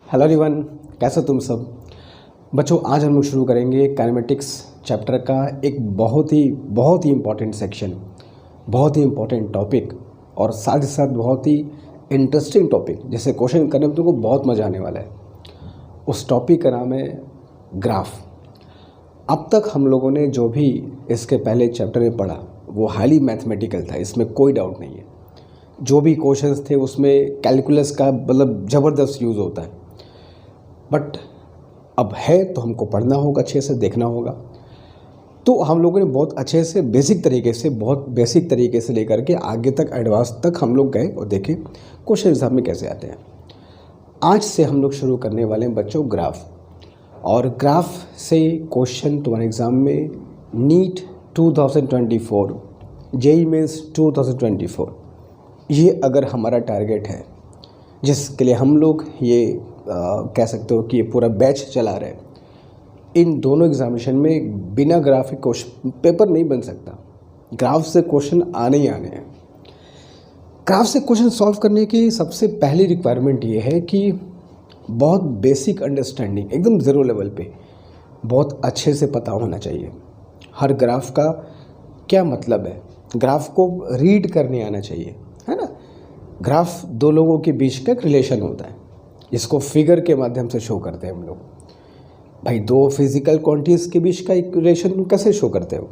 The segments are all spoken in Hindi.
हेलो एवरीवन, कैसे हो तुम सब बच्चों। आज हम लोग शुरू करेंगे काइनेमेटिक्स चैप्टर का एक बहुत ही इम्पॉर्टेंट सेक्शन, बहुत ही इम्पॉर्टेंट टॉपिक और साथ ही साथ बहुत ही इंटरेस्टिंग टॉपिक। जैसे क्वेश्चन करने में तुमको बहुत मज़ा आने वाला है। उस टॉपिक का नाम है ग्राफ। अब तक हम लोगों ने जो भी इसके पहले चैप्टर में पढ़ा वो हाईली मैथमेटिकल था, इसमें कोई डाउट नहीं है। जो भी क्वेश्चंस थे उसमें कैलकुलस का मतलब ज़बरदस्त यूज़ होता है, बट अब है तो हमको पढ़ना होगा, अच्छे से देखना होगा। तो हम लोगों ने बहुत अच्छे से बहुत बेसिक तरीके से लेकर के आगे तक एडवांस तक हम लोग गए और देखे क्वेश्चन एग्जाम में कैसे आते हैं। आज से हम लोग शुरू करने वाले हैं बच्चों ग्राफ, और ग्राफ से क्वेश्चन तुम्हारे एग्ज़ाम में नीट 2024, जेईई मेंस 2024, ये अगर हमारा टारगेट है जिसके लिए हम लोग ये कह सकते हो कि ये पूरा बैच चला रहे हैं, इन दोनों एग्जामिनेशन में बिना ग्राफ के क्वेश्चन पेपर नहीं बन सकता। ग्राफ से क्वेश्चन आने ही आने हैं। ग्राफ से क्वेश्चन सॉल्व करने की सबसे पहली रिक्वायरमेंट ये है कि बहुत बेसिक अंडरस्टैंडिंग, एकदम ज़ीरो लेवल पे बहुत अच्छे से पता होना चाहिए। हर ग्राफ का क्या मतलब है, ग्राफ को रीड करने आना चाहिए, है ना। ग्राफ दो लोगों के बीच का एक रिलेशन होता है, इसको फिगर के माध्यम से शो करते हैं हम लोग। भाई दो फिजिकल क्वांटिटीज़ के बीच का एक रिलेशन कैसे शो करते हो,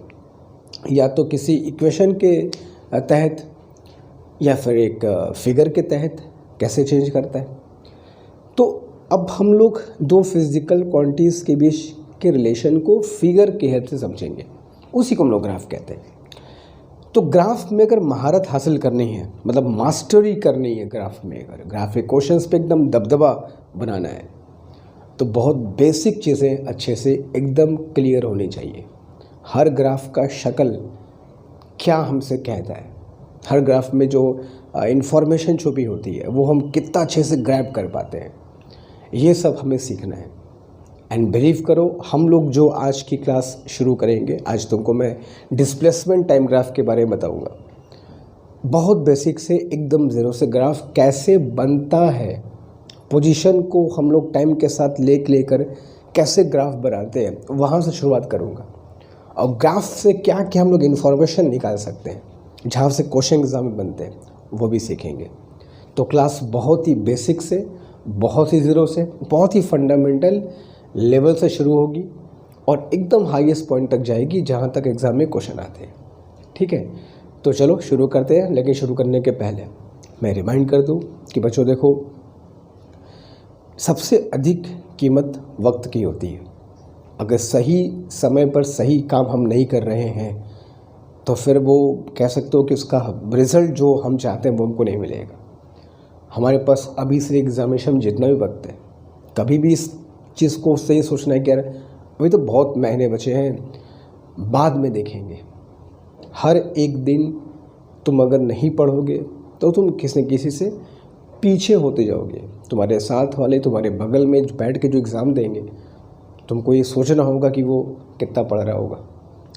या तो किसी इक्वेशन के तहत या फिर एक फिगर के तहत कैसे चेंज करता है। तो अब हम लोग दो फिजिकल क्वांटिटीज़ के बीच के रिलेशन को फिगर के हेल्प से समझेंगे, उसी को हम लोग ग्राफ कहते हैं। तो ग्राफ में अगर महारत हासिल करनी है, मतलब मास्टरी करनी है ग्राफ में, अगर ग्राफ के क्वेश्चंस पे एकदम दबदबा बनाना है तो बहुत बेसिक चीज़ें अच्छे से एकदम क्लियर होनी चाहिए। हर ग्राफ का शक्ल क्या हमसे कहता है, हर ग्राफ में जो इन्फॉर्मेशन छुपी होती है वो हम कितना अच्छे से ग्रैब कर पाते हैं, ये सब हमें सीखना है। एंड बिलीव करो, हम लोग जो आज की क्लास शुरू करेंगे, आज तुमको मैं डिस्प्लेसमेंट टाइम ग्राफ के बारे में बताऊंगा। बहुत बेसिक से एकदम ज़ीरो से ग्राफ कैसे बनता है, पोजीशन को हम लोग टाइम के साथ लेकर कैसे ग्राफ बनाते हैं, वहाँ से शुरुआत करूँगा। और ग्राफ से क्या क्या हम लोग इन्फॉर्मेशन निकाल सकते हैं जहाँ से क्वेश्चन एग्जाम में बनते हैं, वो भी सीखेंगे। तो क्लास बहुत ही बेसिक से, बहुत ही ज़ीरो से, बहुत ही फंडामेंटल लेवल से शुरू होगी और एकदम हाईएस्ट पॉइंट तक जाएगी जहाँ तक एग्ज़ाम में क्वेश्चन आते हैं। ठीक है, तो चलो शुरू करते हैं। लेकिन शुरू करने के पहले मैं रिमाइंड कर दूं कि बच्चों देखो, सबसे अधिक कीमत वक्त की होती है। अगर सही समय पर सही काम हम नहीं कर रहे हैं तो फिर वो कह सकते हो कि उसका रिज़ल्ट जो हम चाहते हैं वो हमको नहीं मिलेगा। हमारे पास अभी से एग्जामिनेशन जितना भी वक्त है, कभी भी इस चीज़ को सही सोचना है कि यार अभी तो बहुत महीने बचे हैं, बाद में देखेंगे। हर एक दिन तुम अगर नहीं पढ़ोगे तो तुम किसी न किसी से पीछे होते जाओगे। तुम्हारे साथ वाले तुम्हारे बगल में बैठ के जो एग्ज़ाम देंगे, तुमको ये सोचना होगा कि वो कितना पढ़ रहा होगा,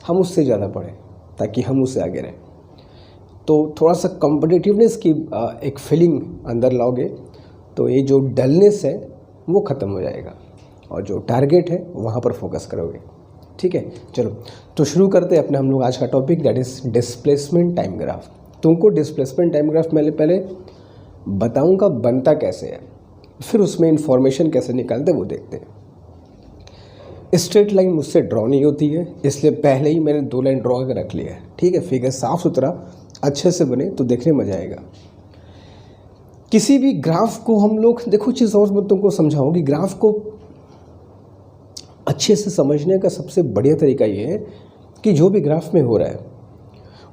हम उससे ज़्यादा पढ़ें ताकि हम उससे आगे रहें। तो थोड़ा सा कॉम्पिटिटिवनेस की एक फीलिंग अंदर लाओगे तो ये जो डलनेस है वो ख़त्म हो जाएगा और जो टारगेट है वहाँ पर फोकस करोगे। ठीक है, चलो तो शुरू करते हैं अपने हम लोग आज का topic, that is displacement time graph. तुमको डिस्प्लेसमेंट टाइम ग्राफ मैं पहले बताऊंगा बनता कैसे है, फिर उसमें इंफॉर्मेशन कैसे निकालते वो देखते हैं। स्ट्रेट लाइन मुझसे ड्रॉ नहीं होती है, इसलिए पहले ही मैंने 2 लाइन ड्रॉ कर रख लिया है। ठीक है, फिगर साफ सुथरा अच्छे से बने तो देखने में मजा आएगा। किसी भी ग्राफ को हम लोग देखो, चीज़ और मैं तुमको समझाऊंगी। ग्राफ को अच्छे से समझने का सबसे बढ़िया तरीका ये है कि जो भी ग्राफ में हो रहा है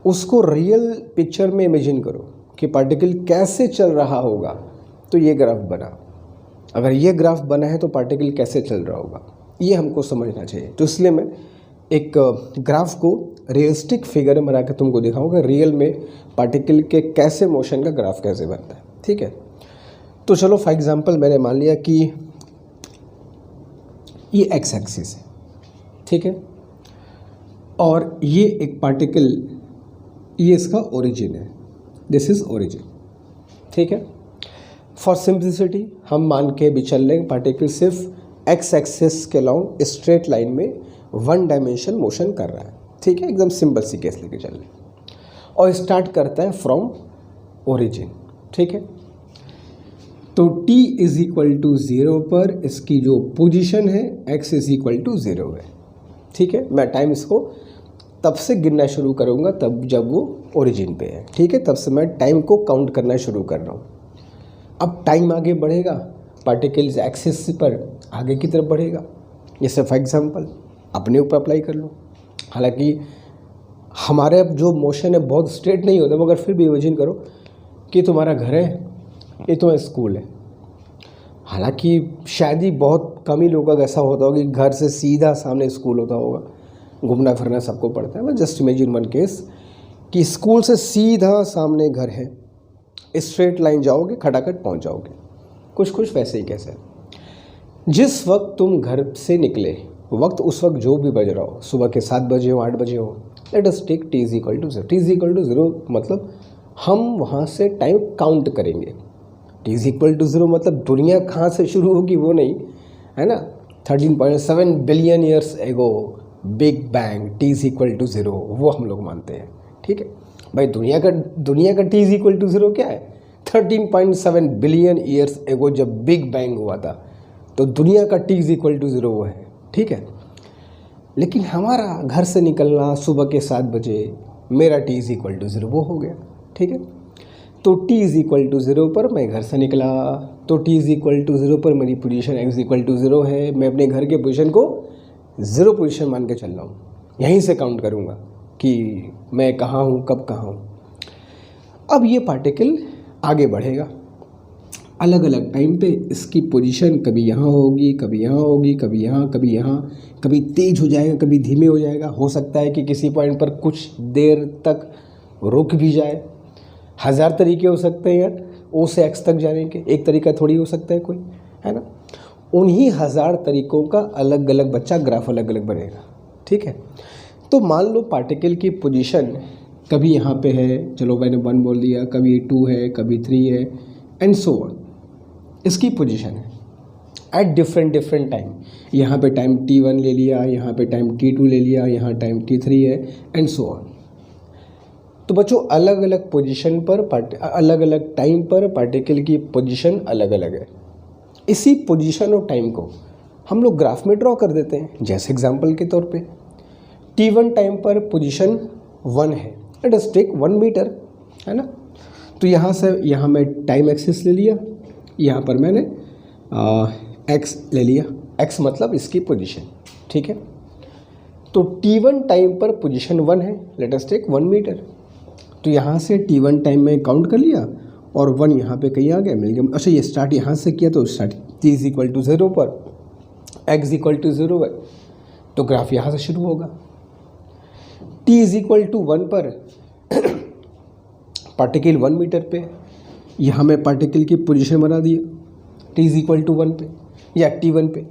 उसको रियल पिक्चर में इमेजिन करो कि पार्टिकल कैसे चल रहा होगा तो ये ग्राफ बना। अगर ये ग्राफ बना है तो पार्टिकल कैसे चल रहा होगा, ये हमको समझना चाहिए। तो इसलिए मैं एक ग्राफ को रियलिस्टिक फिगर में बना के तुमको दिखाऊंगा, रियल में पार्टिकल के कैसे मोशन का ग्राफ कैसे बनता है। ठीक है, तो चलो फॉर एग्जांपल मैंने मान लिया कि ये एक्स एक्सिस है, ठीक है, और ये एक पार्टिकल, ये इसका ओरिजिन है, दिस इज ओरिजिन। ठीक है, फॉर सिंप्लिसिटी हम मान के भी चल रहे हैं पार्टिकल सिर्फ एक्स एक्सिस के लॉन्ग स्ट्रेट लाइन में वन डायमेंशन मोशन कर रहा है, ठीक है, एकदम सिंपल सी केस लेके चल रहे हैं और स्टार्ट करता है फ्रॉम ओरिजिन, ठीक है। तो t इज इक्वल टू 0 पर इसकी जो पोजीशन है x इज इक्वल टू 0 है, ठीक है। मैं टाइम इसको तब से गिनना शुरू करूँगा तब जब वो ओरिजिन पे है, ठीक है, तब से मैं टाइम को काउंट करना शुरू कर रहा हूँ। अब टाइम आगे बढ़ेगा, पार्टिकल्स एक्सिस पर आगे की तरफ बढ़ेगा। जैसे फॉर एग्जांपल अपने ऊपर अप्लाई कर लो, हालांकि हमारे अब जो मोशन है बहुत स्ट्रेट नहीं होता, मगर फिर भी इमेजिन करो कि तुम्हारा घर है, ये तुम्हारा स्कूल है। हालांकि शायद ही बहुत कम ही लोगों का ऐसा होता होगा कि घर से सीधा सामने स्कूल होता होगा, घूमना फिरना सबको पड़ता है। बस जस्ट इमेजिन वन केस कि स्कूल से सीधा सामने घर है, स्ट्रेट लाइन जाओगे खटाखट पहुंच जाओगे। कुछ वैसे ही कैसे जिस वक्त तुम घर से निकले वक्त उस वक्त जो भी बज रहा हो, सुबह के 7 बजे हो 8 बजे हो, let us take t is equal to 0। t is equal to 0 मतलब हम वहाँ से टाइम काउंट करेंगे। t इज इक्वल टू 0 मतलब दुनिया कहाँ से शुरू होगी वो नहीं है ना, 13.7 billion years ago big bang, t is equal to 0 वो हम लोग मानते हैं, ठीक है भाई। दुनिया का t इज इक्वल टू 0 क्या है, 13.7 बिलियन ईयर्स एगो जब बिग बैंग हुआ था तो दुनिया का t इज इक्वल टू 0 वो है, ठीक है। लेकिन हमारा घर से निकलना सुबह के 7 बजे, मेरा t इज इक्वल टू 0 वो हो गया, ठीक है। तो t इज इक्वल टू 0 पर मैं घर से निकला, तो t इज इक्वल टू 0 पर मेरी पोजीशन x इक्वल टू 0 है। मैं अपने घर के पोजीशन को 0 पोजीशन मान के चल रहा हूँ, यहीं से काउंट करूँगा कि मैं कहाँ हूँ कब कहाँ हूँ। अब ये पार्टिकल आगे बढ़ेगा, अलग अलग टाइम पे इसकी पोजीशन कभी यहाँ होगी, कभी यहाँ होगी, कभी यहाँ, कभी यहाँ, कभी तेज हो जाएगा, कभी धीमे हो जाएगा। हो सकता है कि किसी पॉइंट पर कुछ देर तक रुक भी जाए। 1000 तरीके हो सकते हैं यार ओ से एक्स तक जाने के, एक तरीका थोड़ी हो सकता है कोई, है ना। उन्हीं 1000 तरीकों का अलग अलग बच्चा ग्राफ अलग अलग बनेगा, ठीक है। तो मान लो पार्टिकल की पोजीशन कभी यहाँ पे है, चलो मैंने 1 बोल दिया, कभी 2 है, कभी 3 है एंड सो ऑन। इसकी पोजीशन है एट डिफरेंट टाइम। यहाँ पे टाइम t1 ले लिया, यहाँ पे टाइम t2 ले लिया, यहाँ टाइम t3 है एंड सो ऑन। तो बच्चों अलग अलग पोजीशन पर अलग अलग टाइम पर पार्टिकल की पोजीशन अलग अलग है। इसी पोजीशन और टाइम को हम लोग ग्राफ में ड्रॉ कर देते हैं। जैसे एग्जांपल के तौर पे t1 टाइम पर पोजीशन 1 है, लेट अस टेक 1 मीटर, है ना। तो यहाँ से यहाँ मैं टाइम एक्सिस ले लिया, यहाँ पर मैंने x ले लिया, x मतलब इसकी पोजीशन, ठीक है। तो t1 टाइम पर पोजीशन 1 है, लेट अस टेक 1 मीटर। तो यहाँ से t1 टाइम में काउंट कर लिया और 1 यहाँ पे कहीं आ गया, मिल गया। अच्छा ये स्टार्ट यहाँ से किया तो start t is equal to 0 पर, x इक्वल टू 0 है, तो ग्राफ यहाँ से शुरू होगा। t इज इक्वल टू 1 पर पार्टिकल 1 मीटर पे, यहाँ मैं पार्टिकल की पोजीशन बना दिया t इज इक्वल टू 1 पे या t1 पे।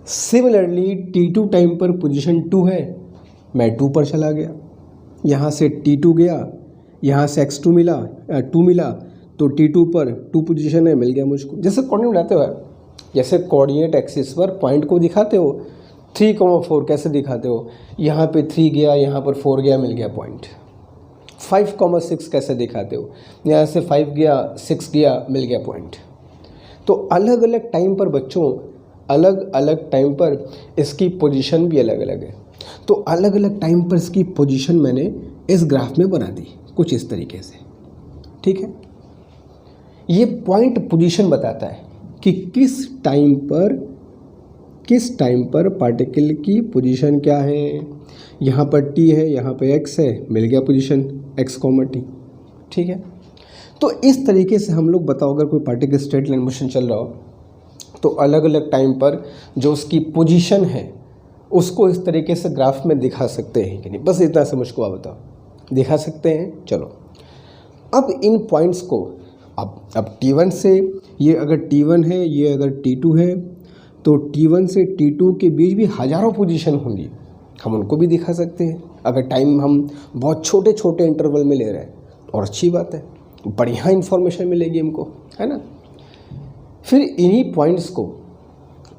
सिमिलरली t2 टाइम पर पोजीशन 2 है, मैं 2 पर चला गया, यहाँ से t2 गया, यहाँ से x2 मिला 2 मिला, तो t2 पर 2 पोजीशन है, मिल गया मुझको। जैसे कोऑर्डिनेट बनाते हो, जैसे कोऑर्डिनेट एक्सिस पर पॉइंट को दिखाते हो 3,4 कैसे दिखाते हो, यहाँ पे 3 गया, यहाँ पर 4 गया, मिल गया पॉइंट। 5,6 कैसे दिखाते हो, यहाँ से 5 गया 6 गया, मिल गया पॉइंट। तो अलग अलग टाइम पर बच्चों अलग अलग टाइम पर इसकी पोजीशन भी अलग अलग है। तो अलग अलग टाइम पर इसकी पोजीशन मैंने इस ग्राफ में बना दी कुछ इस तरीके से, ठीक है। ये पॉइंट पोजीशन बताता है कि किस टाइम पर पार्टिकल की पोजीशन क्या है। यहाँ पर t है, यहाँ पे x है, मिल गया पोजीशन x, t, ठीक है। तो इस तरीके से हम लोग बताओ अगर कोई पार्टिकल स्ट्रेट लाइन मोशन चल रहा हो तो अलग अलग टाइम पर जो उसकी पोजीशन है उसको इस तरीके से ग्राफ में दिखा सकते हैं कि नहीं, बस इतना से मुझको आप बताओ, दिखा सकते हैं। चलो अब इन पॉइंट्स को अब t1 से ये अगर t1 है, ये अगर t2 है, तो t1 से t2 के बीच भी हज़ारों पोजीशन होंगी, हम उनको भी दिखा सकते हैं अगर टाइम हम बहुत छोटे छोटे इंटरवल में ले रहे हैं। और अच्छी बात है, बढ़िया इन्फॉर्मेशन मिलेगी हमको, है ना। फिर इन्हीं पॉइंट्स को,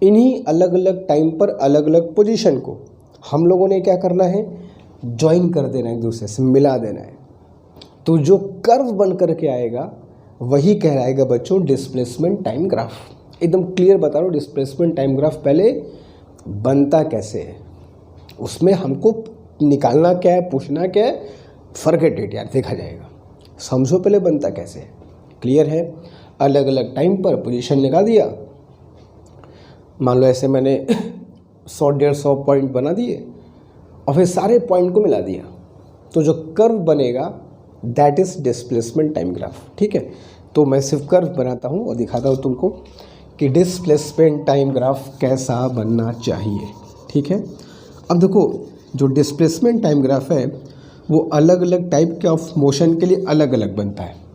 इन्हीं अलग अलग टाइम पर अलग अलग पोजीशन को हम लोगों ने क्या करना है, ज्वाइन कर देना है, एक दूसरे से मिला देना है। तो जो कर्व बन करके आएगा वही कहलाएगा बच्चों डिस्प्लेसमेंट टाइम ग्राफ। एकदम क्लियर बता रहा हूँ, डिस्प्लेसमेंट टाइम ग्राफ पहले बनता कैसे है, उसमें हमको निकालना क्या है, पूछना क्या है, फॉरगेट इट यार, देखा जाएगा। समझो पहले बनता कैसे है। क्लियर है? अलग अलग टाइम पर पोजीशन लगा दिया, मान लो ऐसे मैंने 100-150 पॉइंट बना दिए और फिर सारे पॉइंट को मिला दिया, तो जो कर्व बनेगा that is displacement time graph. ठीक है, तो मैं सिर्फ कर्व बनाता हूँ और दिखाता हूँ तुमको कि डिस्प्लेसमेंट टाइम ग्राफ कैसा बनना चाहिए। ठीक है, अब देखो जो डिस्प्लेसमेंट टाइम ग्राफ है वो अलग अलग टाइप के ऑफ मोशन के लिए अलग अलग बनता है।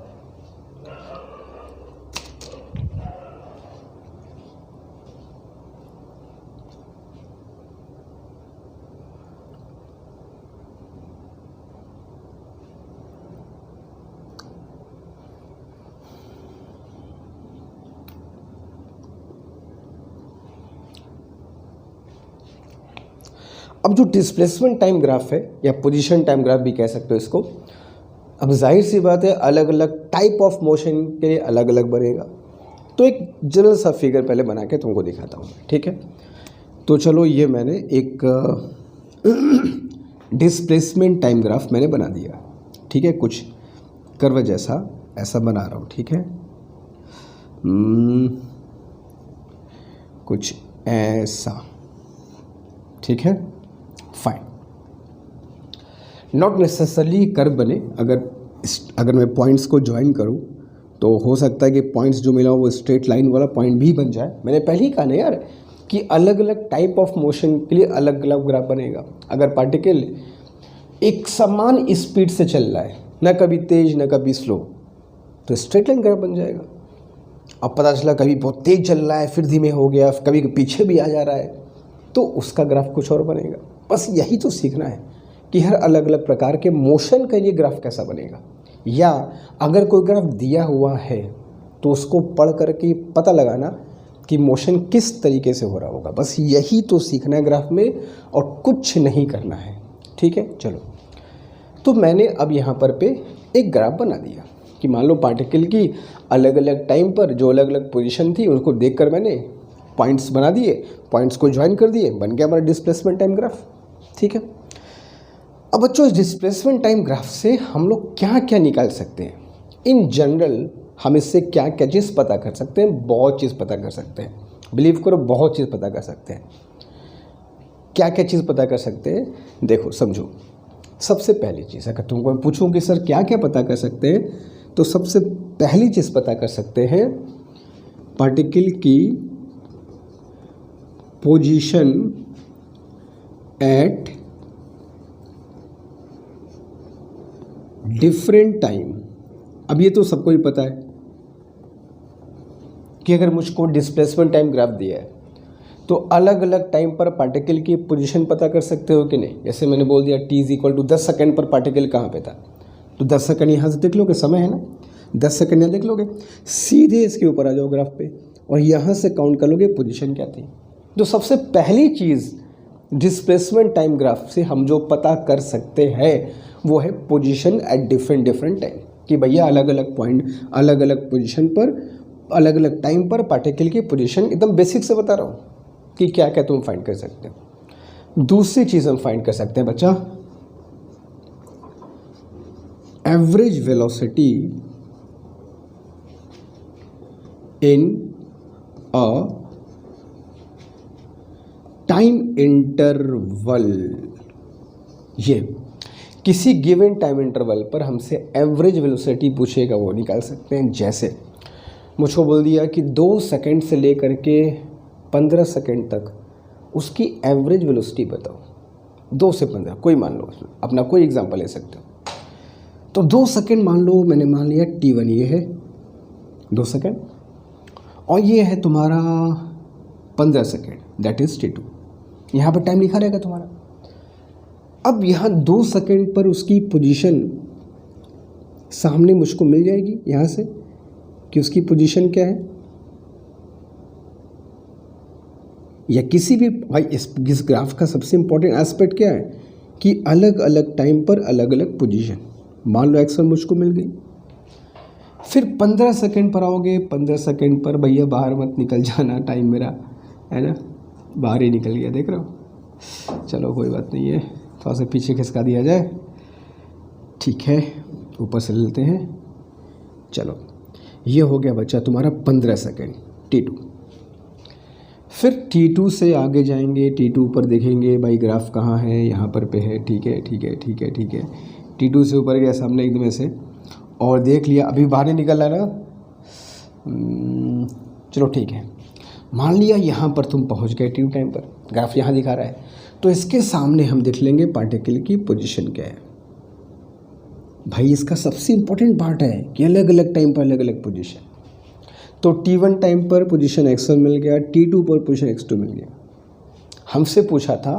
अब जो डिस्प्लेसमेंट टाइम ग्राफ है या पोजीशन टाइम ग्राफ भी कह सकते हो इसको, अब जाहिर सी बात है अलग अलग टाइप ऑफ मोशन के लिए अलग अलग बनेगा। तो एक जनरल सा फिगर पहले बना के तुमको दिखाता हूँ। ठीक है, तो चलो ये मैंने एक डिस्प्लेसमेंट टाइम ग्राफ मैंने बना दिया। ठीक है, कुछ कर्व जैसा ऐसा बना रहा हूँ। ठीक है, कुछ ऐसा। ठीक है, फाइन। नॉट नेसेसरली कर्व बने, अगर मैं पॉइंट्स को ज्वाइन करूं तो हो सकता है कि पॉइंट्स जो मिला हो वो स्ट्रेट लाइन वाला पॉइंट भी बन जाए। मैंने पहले ही कहा ना यार कि अलग अलग टाइप ऑफ मोशन के लिए अलग अलग ग्राफ बनेगा। अगर पार्टिकल एक समान स्पीड से चल रहा है, न कभी तेज न कभी स्लो, तो स्ट्रेट लाइन ग्राफ बन जाएगा। अब पता चला कभी बहुत तेज चल रहा है फिर धीमे हो गया, कभी पीछे भी आ जा रहा है, तो उसका ग्राफ कुछ और बनेगा। बस यही तो सीखना है कि हर अलग अलग प्रकार के मोशन के लिए ग्राफ कैसा बनेगा, या अगर कोई ग्राफ दिया हुआ है तो उसको पढ़ करके पता लगाना कि मोशन किस तरीके से हो रहा होगा। बस यही तो सीखना है ग्राफ में, और कुछ नहीं करना है। ठीक है, चलो तो मैंने अब यहाँ पर पे एक ग्राफ बना दिया कि मान लो पार्टिकल की अलग अलग टाइम पर जो अलग अलग पोजीशन थी उसको देखकर मैंने पॉइंट्स बना दिए, पॉइंट्स को ज्वाइन कर दिए, बन गया हमारा डिस्प्लेसमेंट टाइम ग्राफ। ठीक है, अब बच्चों इस डिस्प्लेसमेंट टाइम ग्राफ से हम लोग क्या क्या निकाल सकते हैं? इन जनरल हम इससे क्या क्या चीज़ पता कर सकते हैं? बहुत चीज़ पता कर सकते हैं, बिलीव करो बहुत चीज़ पता कर सकते हैं। क्या क्या चीज़ पता कर सकते हैं? देखो समझो, सबसे पहली चीज़ अगर तुमको मैं पूछूं कि सर क्या क्या पता कर सकते हैं, तो सबसे पहली चीज़ पता कर सकते हैं पार्टिकल की पोजीशन एट डिफरेंट टाइम। अब ये तो सबको ही पता है कि अगर मुझको डिस्प्लेसमेंट टाइम ग्राफ दिया है तो अलग अलग टाइम पर पार्टिकल की पोजीशन पता कर सकते हो कि नहीं। जैसे मैंने बोल दिया t = 10 सेकेंड पर पार्टिकल कहाँ पे था, तो 10 सेकेंड यहाँ से देख लोगे, समय है ना, 10 सेकेंड यहाँ देख लोगे, सीधे इसके ऊपर आ जाओ ग्राफ पे और यहाँ से काउंट कर लोगे पोजीशन क्या थी। तो सबसे पहली चीज़ डिस्प्लेसमेंट टाइम ग्राफ से हम जो पता कर सकते हैं वो है पोजीशन एट डिफरेंट टाइम, कि भैया अलग अलग पॉइंट अलग अलग पोजीशन पर अलग अलग टाइम पर पार्टिकल की पोजीशन। एकदम बेसिक से बता रहा हूँ कि क्या क्या तुम फाइंड कर सकते हो। दूसरी चीज़ हम फाइंड कर सकते हैं बच्चा, average velocity in a time interval. ये किसी गिवन टाइम इंटरवल पर हमसे एवरेज वेलोसिटी पूछेगा वो निकाल सकते हैं। जैसे मुझको बोल दिया कि 2 सेकंड से लेकर के 15 सेकंड तक उसकी एवरेज वेलोसिटी बताओ। 2 से 15 कोई मान लो, अपना कोई एग्जांपल ले सकते हो। तो 2 सेकंड मान लो, मैंने मान लिया t1 ये है 2 सेकंड, और ये है तुम्हारा 15 सेकंड दैट इज़ t2। यहाँ पर टाइम लिखा रहेगा तुम्हारा। अब यहाँ 2 सेकंड पर उसकी पोजीशन सामने मुझको मिल जाएगी यहाँ से कि उसकी पोजीशन क्या है, या किसी भी भाई इस ग्राफ का सबसे इम्पोर्टेंट एस्पेक्ट क्या है कि अलग अलग टाइम पर अलग अलग पोजीशन। मान लो x1 मुझको मिल गई, फिर 15 सेकंड पर आओगे, 15 सेकंड पर भैया बाहर मत निकल जाना, टाइम मेरा है ना बाहर ही निकल गया, देख रहे हो। चलो कोई बात नहीं है, थोड़ा सा पीछे खिसका दिया जाए, ठीक है, ऊपर से ले लेते हैं। चलो ये हो गया बच्चा तुम्हारा 15 सेकंड T2। फिर T2 से आगे जाएंगे, T2 पर देखेंगे भाई ग्राफ कहाँ है, यहाँ पर पे है, ठीक है ठीक है ठीक है ठीक है। T2 से ऊपर गया सामने एकदम ऐसे और देख लिया, अभी बाहर नहीं निकल रहा ना, चलो ठीक है। मान लिया यहाँ पर तुम पहुँच गए T2 टाइम पर, ग्राफ यहाँ दिखा रहा है, तो इसके सामने हम देख लेंगे पार्टिकल की पोजीशन क्या है। भाई इसका सबसे इम्पोर्टेंट पार्ट है कि अलग अलग टाइम पर अलग अलग पोजीशन। तो T1 टाइम पर पोजीशन x1 मिल गया, T2 पर पोजीशन x2 मिल गया। हमसे पूछा था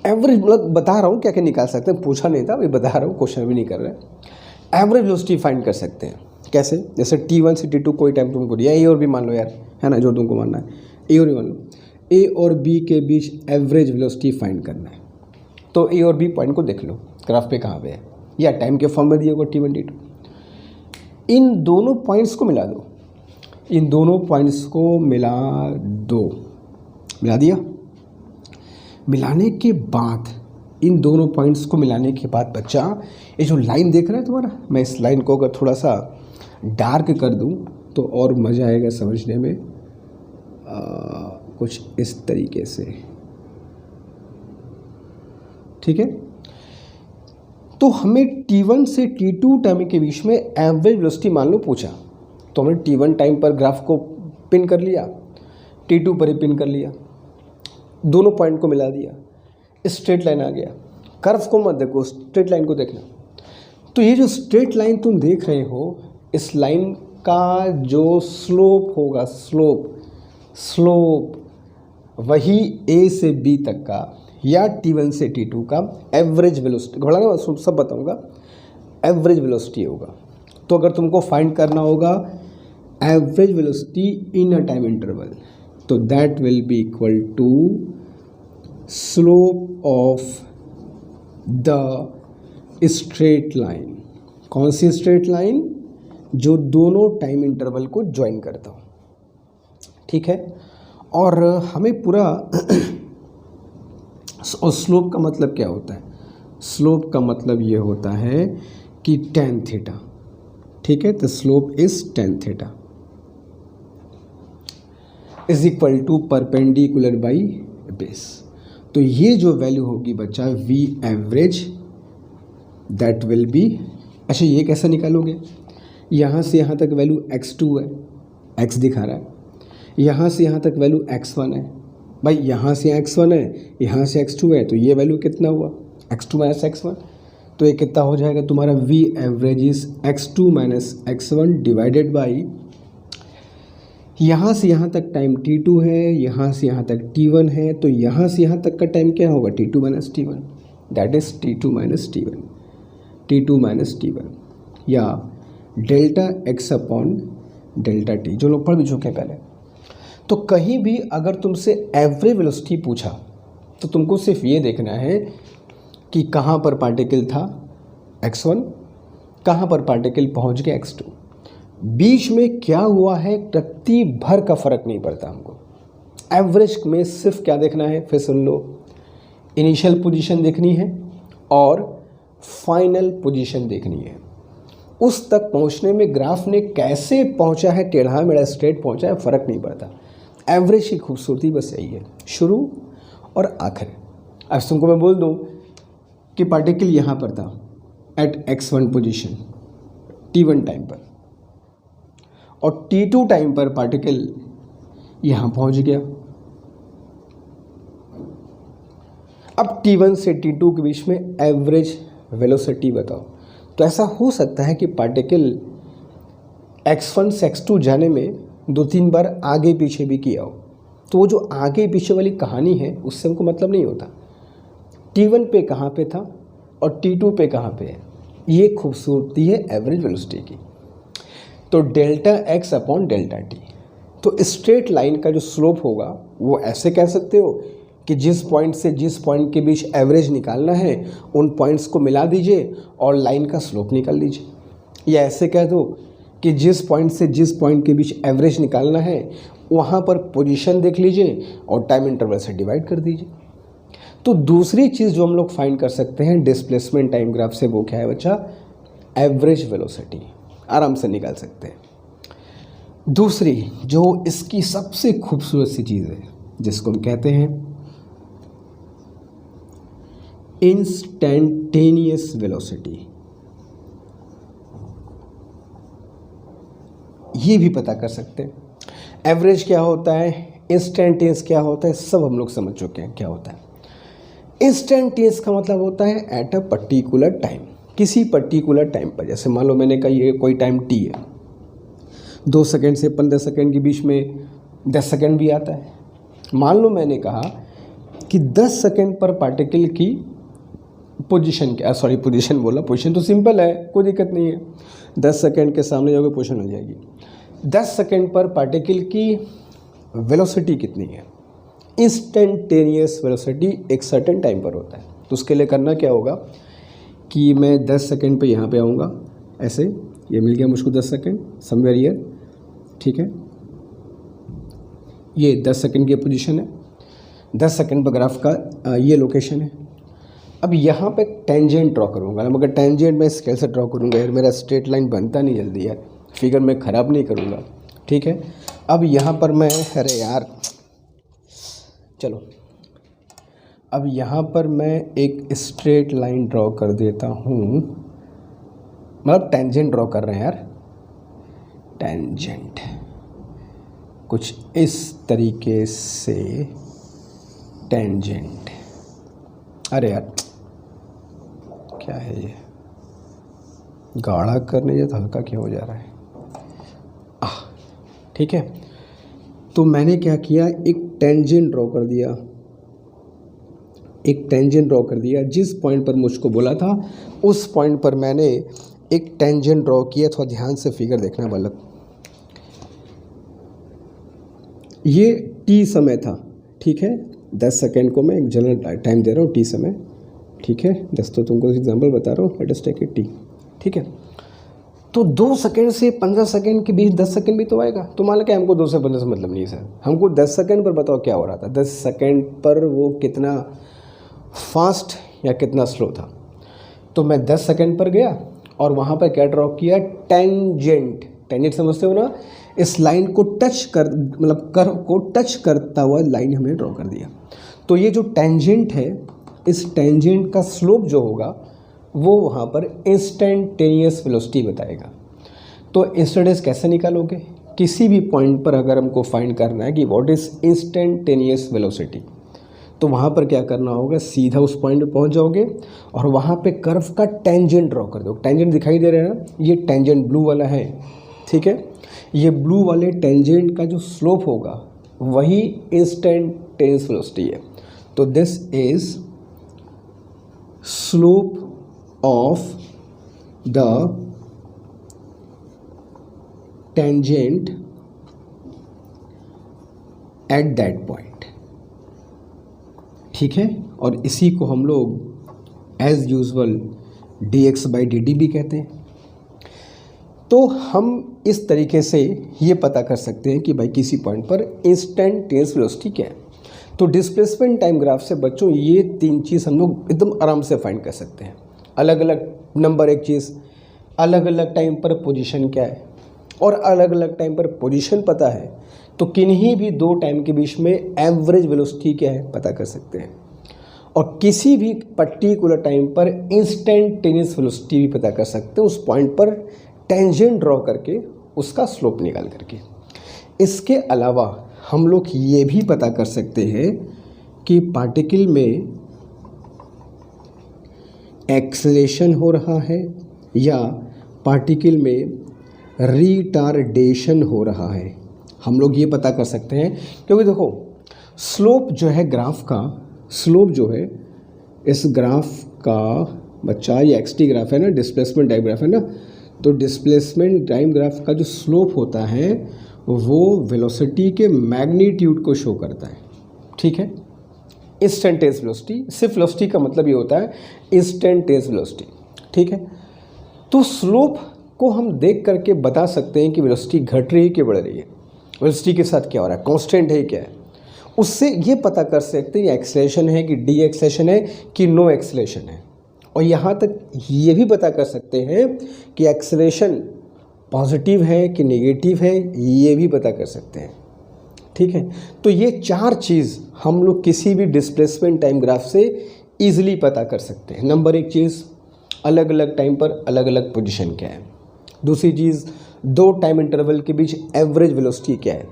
एवरेज, मतलब बता रहा हूँ क्या क्या निकाल सकते हैं, पूछा नहीं था, अभी बता रहा हूँ, क्वेश्चन भी नहीं कर रहे। एवरेज वेलोसिटी फाइंड कर सकते हैं कैसे, जैसे T1 से T2 कोई टाइम तुमको दिया, ए और बी मान लो यार, है ना, जो तुमको मानना है, ए और बी मान लो, ए और बी के बीच एवरेज वेलोसिटी फाइंड करना है। तो ए और बी पॉइंट को देख लो ग्राफ पे कहाँ पे है, या टाइम के फॉर्म में दिया होगा T1 T2। इन दोनों पॉइंट्स को मिला दो, इन दोनों पॉइंट्स को मिला दो, मिला दिया। मिलाने के बाद, इन दोनों पॉइंट्स को मिलाने के बाद बच्चा ये जो लाइन देख रहा है तुम्हारा, मैं इस लाइन को अगर थोड़ा सा डार्क कर दूं तो और मज़ा आएगा समझने में, कुछ इस तरीके से, ठीक है। तो हमें T1 से T2 टाइम के बीच में एवरेज वेलोसिटी मान लो पूछा, तो हमने T1 टाइम पर ग्राफ को पिन कर लिया, T2 पर ही पिन कर लिया, दोनों पॉइंट को मिला दिया, स्ट्रेट लाइन आ गया। कर्व को मत देखो, स्ट्रेट लाइन को देखना। तो ये जो स्ट्रेट लाइन तुम देख रहे हो, इस लाइन का जो स्लोप होगा, स्लोप वही A से B तक का या T1 से T2 का एवरेज वेलोसिटी, बड़ा ना सब बताऊंगा, एवरेज वेलोसिटी होगा। तो अगर तुमको फाइंड करना होगा average velocity in a time interval, तो that will be equal to slope of the straight line. कौन सी स्ट्रेट लाइन? जो दोनों टाइम इंटरवल को ज्वाइन करता हो, ठीक है। और हमें पूरा और स्लोप का मतलब क्या होता है? स्लोप का मतलब ये होता है कि tan थीटा, ठीक है। तो slope is tan theta is equal to perpendicular by base. तो ये जो वैल्यू होगी बच्चा V average, that will be, अच्छा ये कैसे निकालोगे? यहाँ से यहाँ तक वैल्यू x2 है, x दिखा रहा है, यहाँ से यहाँ तक वैल्यू x1 है, भाई यहाँ से x1 है, यहाँ से x2 है, तो ये वैल्यू कितना हुआ? x2 minus x1। तो ये कितना हो जाएगा तुम्हारा? V average is x2 minus x1 divided by, यहाँ से यहाँ तक टाइम T2 है, यहाँ से यहाँ तक T1 है, तो यहाँ से यहाँ तक का टाइम क्या होगा? T2 minus T1, that is T2 minus T1, T2 minus T1, या delta x upon delta T, जो लोग पढ़ भी चुके हैं पहले। तो कहीं भी अगर तुमसे एवरेज वेलोसिटी पूछा तो तुमको सिर्फ ये देखना है कि कहाँ पर पार्टिकल था x1, कहाँ पर पार्टिकल पहुँच गया x2, बीच में क्या हुआ है रत्ती भर का फ़र्क नहीं पड़ता हमको। एवरेज में सिर्फ क्या देखना है, फिर सुन लो, इनिशियल पोजीशन देखनी है और फाइनल पोजीशन देखनी है। उस तक पहुंचने में ग्राफ ने कैसे पहुंचा है, टेढ़ा मेढ़ा स्ट्रेट पहुंचा है, फ़र्क नहीं पड़ता। एवरेज की खूबसूरती बस यही है, शुरू और आखिर। अब तुमको मैं बोल दूं कि पार्टिकल यहाँ पर था eight x1 position T1 time पर, और T2 टाइम पर पार्टिकल यहाँ पहुँच गया। अब T1 से T2 के बीच में एवरेज वेलोसिटी बताओ। तो ऐसा हो सकता है कि पार्टिकल x1 से x2 जाने में 2-3 बार आगे पीछे भी किया हो, तो वो जो आगे पीछे वाली कहानी है उससे हमको मतलब नहीं होता। T1 पे कहाँ पे था और T2 पे कहाँ पे है, ये खूबसूरती है एवरेज वेलोसिटी की। तो delta x upon delta T, तो स्ट्रेट लाइन का जो स्लोप होगा वो ऐसे कह सकते हो कि जिस पॉइंट से जिस पॉइंट के बीच एवरेज निकालना है उन पॉइंट्स को मिला दीजिए और लाइन का स्लोप निकाल लीजिए। या ऐसे कह दो कि जिस पॉइंट से जिस पॉइंट के बीच एवरेज निकालना है वहाँ पर पोजीशन देख लीजिए और टाइम इंटरवल से डिवाइड कर दीजिए। तो दूसरी चीज़ जो हम लोग फाइंड कर सकते हैं डिस्प्लेसमेंट टाइम ग्राफ से वो क्या है बच्चा, एवरेज वेलोसिटी, आराम से निकाल सकते हैं। दूसरी जो इसकी सबसे खूबसूरत सी चीज़ है जिसको हम कहते हैं इंस्टेंटेनियस वेलोसिटी, ये भी पता कर सकते हैं। एवरेज क्या होता है, इंस्टेंटेनियस क्या होता है, सब हम लोग समझ चुके हैं क्या होता है। इंस्टेंटेनियस का मतलब होता है एट अ पर्टिकुलर टाइम, किसी पर्टिकुलर टाइम पर। जैसे मान लो मैंने कहा ये कोई टाइम टी है, 2 सेकंड से 15 सेकंड के बीच में 10 सेकंड भी आता है। मान लो मैंने कहा कि 10 सेकंड पर पार्टिकल की पोजीशन क्या, सॉरी पोजीशन बोला, पोजीशन तो सिंपल है, कोई दिक्कत नहीं है, 10 सेकंड के सामने जाओगे पोजीशन हो जाएगी। 10 सेकंड पर पार्टिकल की वेलोसिटी कितनी है, इंस्टेंटेनियस वेलोसिटी एक सर्टेन टाइम पर होता है। तो उसके लिए करना क्या होगा कि मैं 10 सेकंड पे यहाँ पे आऊँगा, ऐसे ये मिल गया मुझको 10 सेकंड समवेयर हियर, ठीक है। ये 10 सेकंड की पोजीशन है, 10 सेकंड पर ग्राफ का ये लोकेशन है। अब यहाँ पे टेंजेंट ड्रॉ करूँगा, मगर टेंजेंट मैं स्केल से ड्रॉ करूँगा यार, मेरा स्ट्रेट लाइन बनता नहीं जल्दी यार, फिगर मैं ख़राब नहीं करूँगा, ठीक है। अब यहाँ पर मैं, अरे यार चलो, अब यहाँ पर मैं एक स्ट्रेट लाइन ड्रॉ कर देता हूँ, मतलब टेंजेंट ड्रॉ कर रहे हैं यार, टेंजेंट कुछ इस तरीके से टेंजेंट। अरे यार क्या है ये, गाढ़ा करने या हल्का क्या हो जा रहा है, ठीक है। तो मैंने क्या किया, एक टेंजेंट ड्रॉ कर दिया, एक टेंजेंट ड्रॉ कर दिया। जिस पॉइंट पर मुझको बोला था उस पॉइंट पर मैंने एक टेंजेंट ड्रॉ किया। थोड़ा ध्यान से फिगर देखना बालक, ये टी समय था, ठीक है। 10 सेकेंड को मैं एक जनरल टाइम दे रहा हूँ, टी समय, ठीक है। 10 तो तुमको एग्जांपल बता रहा हूँ, let us take it T, ठीक है। तो 2 सेकेंड से 15 सेकेंड के बीच 10 सेकेंड भी तो आएगा। तो मान लो कि हमको 2 से 15 से मतलब नहीं है सर, हमको 10 सेकेंड पर बताओ क्या हो रहा था, 10 सेकेंड पर वो कितना फास्ट या कितना स्लो था। तो मैं 10 सेकेंड पर गया और वहाँ पर क्या ड्रॉ किया, टेंजेंट। टेंजेंट समझते हो ना, इस लाइन को टच कर, मतलब कर्व को टच करता हुआ लाइन हमने ड्रॉ कर दिया। तो ये जो टेंजेंट है, इस टेंजेंट का स्लोप जो होगा वो वहाँ पर इंस्टेंटेनियस वेलोसिटी बताएगा। तो इंस्टेंटेनियस कैसे निकालोगे, किसी भी पॉइंट पर अगर हमको फाइंड करना है कि व्हाट इज़ इंस्टेंटेनियस वेलोसिटी, तो वहाँ पर क्या करना होगा, सीधा उस पॉइंट पे पहुँच जाओगे और वहाँ पे कर्व का टेंजेंट ड्रॉ कर दो। टेंजेंट दिखाई दे रहा है ना, ये टेंजेंट ब्लू वाला है, ठीक है। ये ब्लू वाले टेंजेंट का जो स्लोप होगा वही इंस्टेंटेनियस वेलोसिटी है। तो this is slope of the tangent at that point, ठीक है। और इसी को हम लोग एज यूजुअल dx/dt भी कहते हैं। तो हम इस तरीके से ये पता कर सकते हैं कि भाई किसी पॉइंट पर इंस्टेंटेनियस वेलोसिटी क्या है। तो डिस्प्लेसमेंट टाइम ग्राफ से बच्चों ये 3 चीज़ हम लोग एकदम आराम से फाइंड कर सकते हैं। अलग अलग नंबर एक चीज़, अलग अलग टाइम पर पोजीशन क्या है, और अलग अलग टाइम पर पोजीशन पता है तो किन्हीं भी 2 टाइम के बीच में एवरेज वेलोसिटी क्या है पता कर सकते हैं। और किसी भी पर्टिकुलर टाइम पर इंस्टेंटेनियस वेलोसिटी भी पता कर सकते हैं, उस पॉइंट पर टेंजेंट ड्रॉ करके उसका स्लोप निकाल करके। इसके अलावा हम लोग ये भी पता कर सकते हैं कि पार्टिकल में एक्सेलेरेशन हो रहा है या पार्टिकल में रिटार्डेशन हो रहा है, हम लोग ये पता कर सकते हैं। क्योंकि देखो स्लोप जो है ग्राफ का, स्लोप जो है इस ग्राफ का बच्चा, ये एक्सटी ग्राफ है ना, डिस्प्लेसमेंट टाइम ग्राफ है ना, तो डिस्प्लेसमेंट टाइम ग्राफ का जो स्लोप होता है वो वेलोसिटी के मैग्नीट्यूड को शो करता है, ठीक है। इंस्टेंटेनियस वेलोसिटी, सिर्फ वेलोसिटी का मतलब ये होता है इंस्टेंटेनियस वेलोसिटी, ठीक है। तो स्लोप को हम देख करके बता सकते हैं कि वेलोसिटी घट रही है कि बढ़ रही है, वेलोसिटी के साथ क्या हो रहा है, कांस्टेंट है क्या है। उससे ये पता कर सकते हैं ये एक्सेलरेशन है कि डी एक्सेलरेशन है कि नो एक्सेलरेशन है। और यहाँ तक ये भी पता कर सकते हैं कि एक्सेलरेशन पॉजिटिव है कि नेगेटिव है, ये भी पता कर सकते हैं, ठीक है। तो ये चार चीज़ हम लोग किसी भी डिस्प्लेसमेंट टाइम ग्राफ से ईजिली पता कर सकते हैं। नंबर एक चीज़, अलग अलग टाइम पर अलग अलग पोजीशन क्या है। दूसरी चीज़, दो टाइम इंटरवल के बीच एवरेज वेलोसिटी क्या है।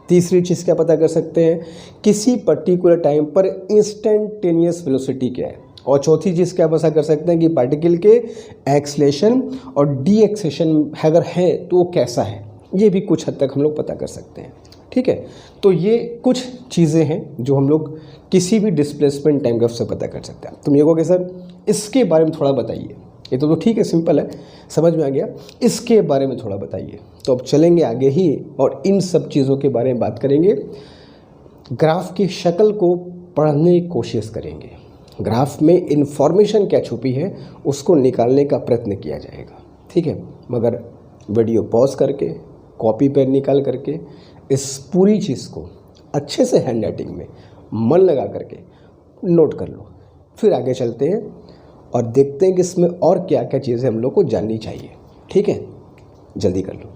तीसरी चीज़ क्या पता कर सकते हैं, किसी पर्टिकुलर टाइम पर इंस्टेंटेनियस वेलोसिटी क्या है। और चौथी चीज़ क्या पता कर सकते हैं कि पार्टिकल के एक्सेलरेशन और डी एक्सेलरेशन अगर है तो वो कैसा है। ये भी कुछ हद तक हम लोग पता कर सकते हैं, ठीक है। तो ये कुछ चीज़ें हैं जो हम लोग किसी भी डिस्प्लेसमेंट टाइम ग्राफ से पता कर सकते हैं। तुम ये कहोगे सर इसके बारे में थोड़ा बताइए, ये तो ठीक है, सिंपल है, समझ में आ गया, इसके बारे में थोड़ा बताइए। तो अब चलेंगे आगे ही और इन सब चीज़ों के बारे में बात करेंगे। ग्राफ की शक्ल को पढ़ने की कोशिश करेंगे, ग्राफ में इंफॉर्मेशन क्या छुपी है उसको निकालने का प्रयत्न किया जाएगा, ठीक है। मगर वीडियो पॉज करके कॉपी पेन निकाल करके इस पूरी चीज़ को अच्छे से हैंड राइटिंग में मन लगा करके नोट कर लो। फिर आगे चलते हैं और देखते हैं कि इसमें और क्या क्या चीज़ें हम लोग को जाननी चाहिए, ठीक है। जल्दी कर लो।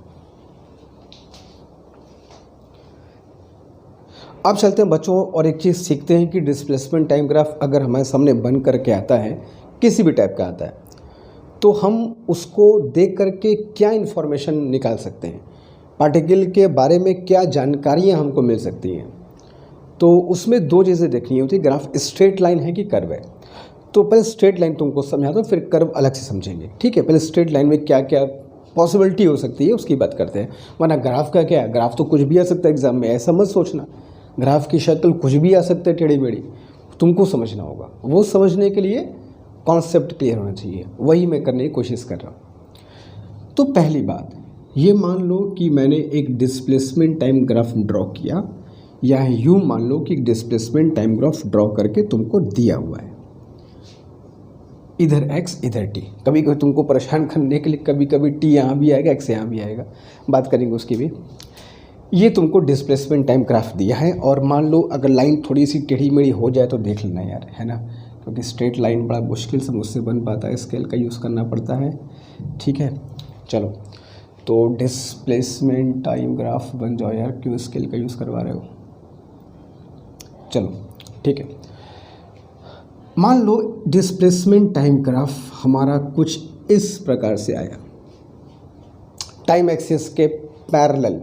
अब चलते हैं बच्चों और एक चीज़ सीखते हैं कि डिस्प्लेसमेंट टाइम ग्राफ अगर हमारे सामने बन करके आता है, किसी भी टाइप का आता है, तो हम उसको देख करके क्या इन्फॉर्मेशन निकाल सकते हैं, पार्टिकल के बारे में क्या जानकारियाँ हमको मिल सकती हैं। तो उसमें दो चीज़ें देखनी होती है, ग्राफ स्ट्रेट लाइन है कि कर्व है। तो पहले स्ट्रेट लाइन तुमको समझाता हूँ, फिर कर्व अलग से समझेंगे, ठीक है। पहले स्ट्रेट लाइन में क्या क्या पॉसिबिलिटी हो सकती है उसकी बात करते हैं। वरना ग्राफ का क्या है, ग्राफ तो कुछ भी आ सकता है एग्जाम में, ऐसा मत सोचना। ग्राफ की शक्ल कुछ भी आ सकता है टेढ़ी मेढ़ी, तुमको समझना होगा। वो समझने के लिए कॉन्सेप्ट क्लियर होना चाहिए, वही मैं करने की कोशिश कर रहा हूँ। तो पहली बात ये मान लो कि मैंने एक डिस्प्लेसमेंट टाइम ग्राफ ड्रॉ किया, या यूँ मान लो कि एक डिस्प्लेसमेंट टाइम ग्राफ ड्रॉ करके तुमको दिया हुआ है, इधर x इधर t। कभी कभी तुमको परेशान करने के लिए कभी कभी t यहाँ भी आएगा, x यहाँ भी आएगा, बात करेंगे उसकी भी। ये तुमको डिस्प्लेसमेंट टाइम ग्राफ दिया है और मान लो अगर लाइन थोड़ी सी टेढ़ी मेढ़ी हो जाए तो देख लेना यार, है ना, क्योंकि स्ट्रेट लाइन बड़ा मुश्किल से मुझसे बन पाता है, स्केल का यूज़ करना पड़ता है, ठीक है। चलो तो डिस्प्लेसमेंट टाइम ग्राफ बन जाओ यार, क्यों स्केल का यूज़ करवा रहे हो। चलो ठीक है, मान लो डिस्प्लेसमेंट टाइम ग्राफ हमारा कुछ इस प्रकार से आया, टाइम एक्सिस के पैरेलल।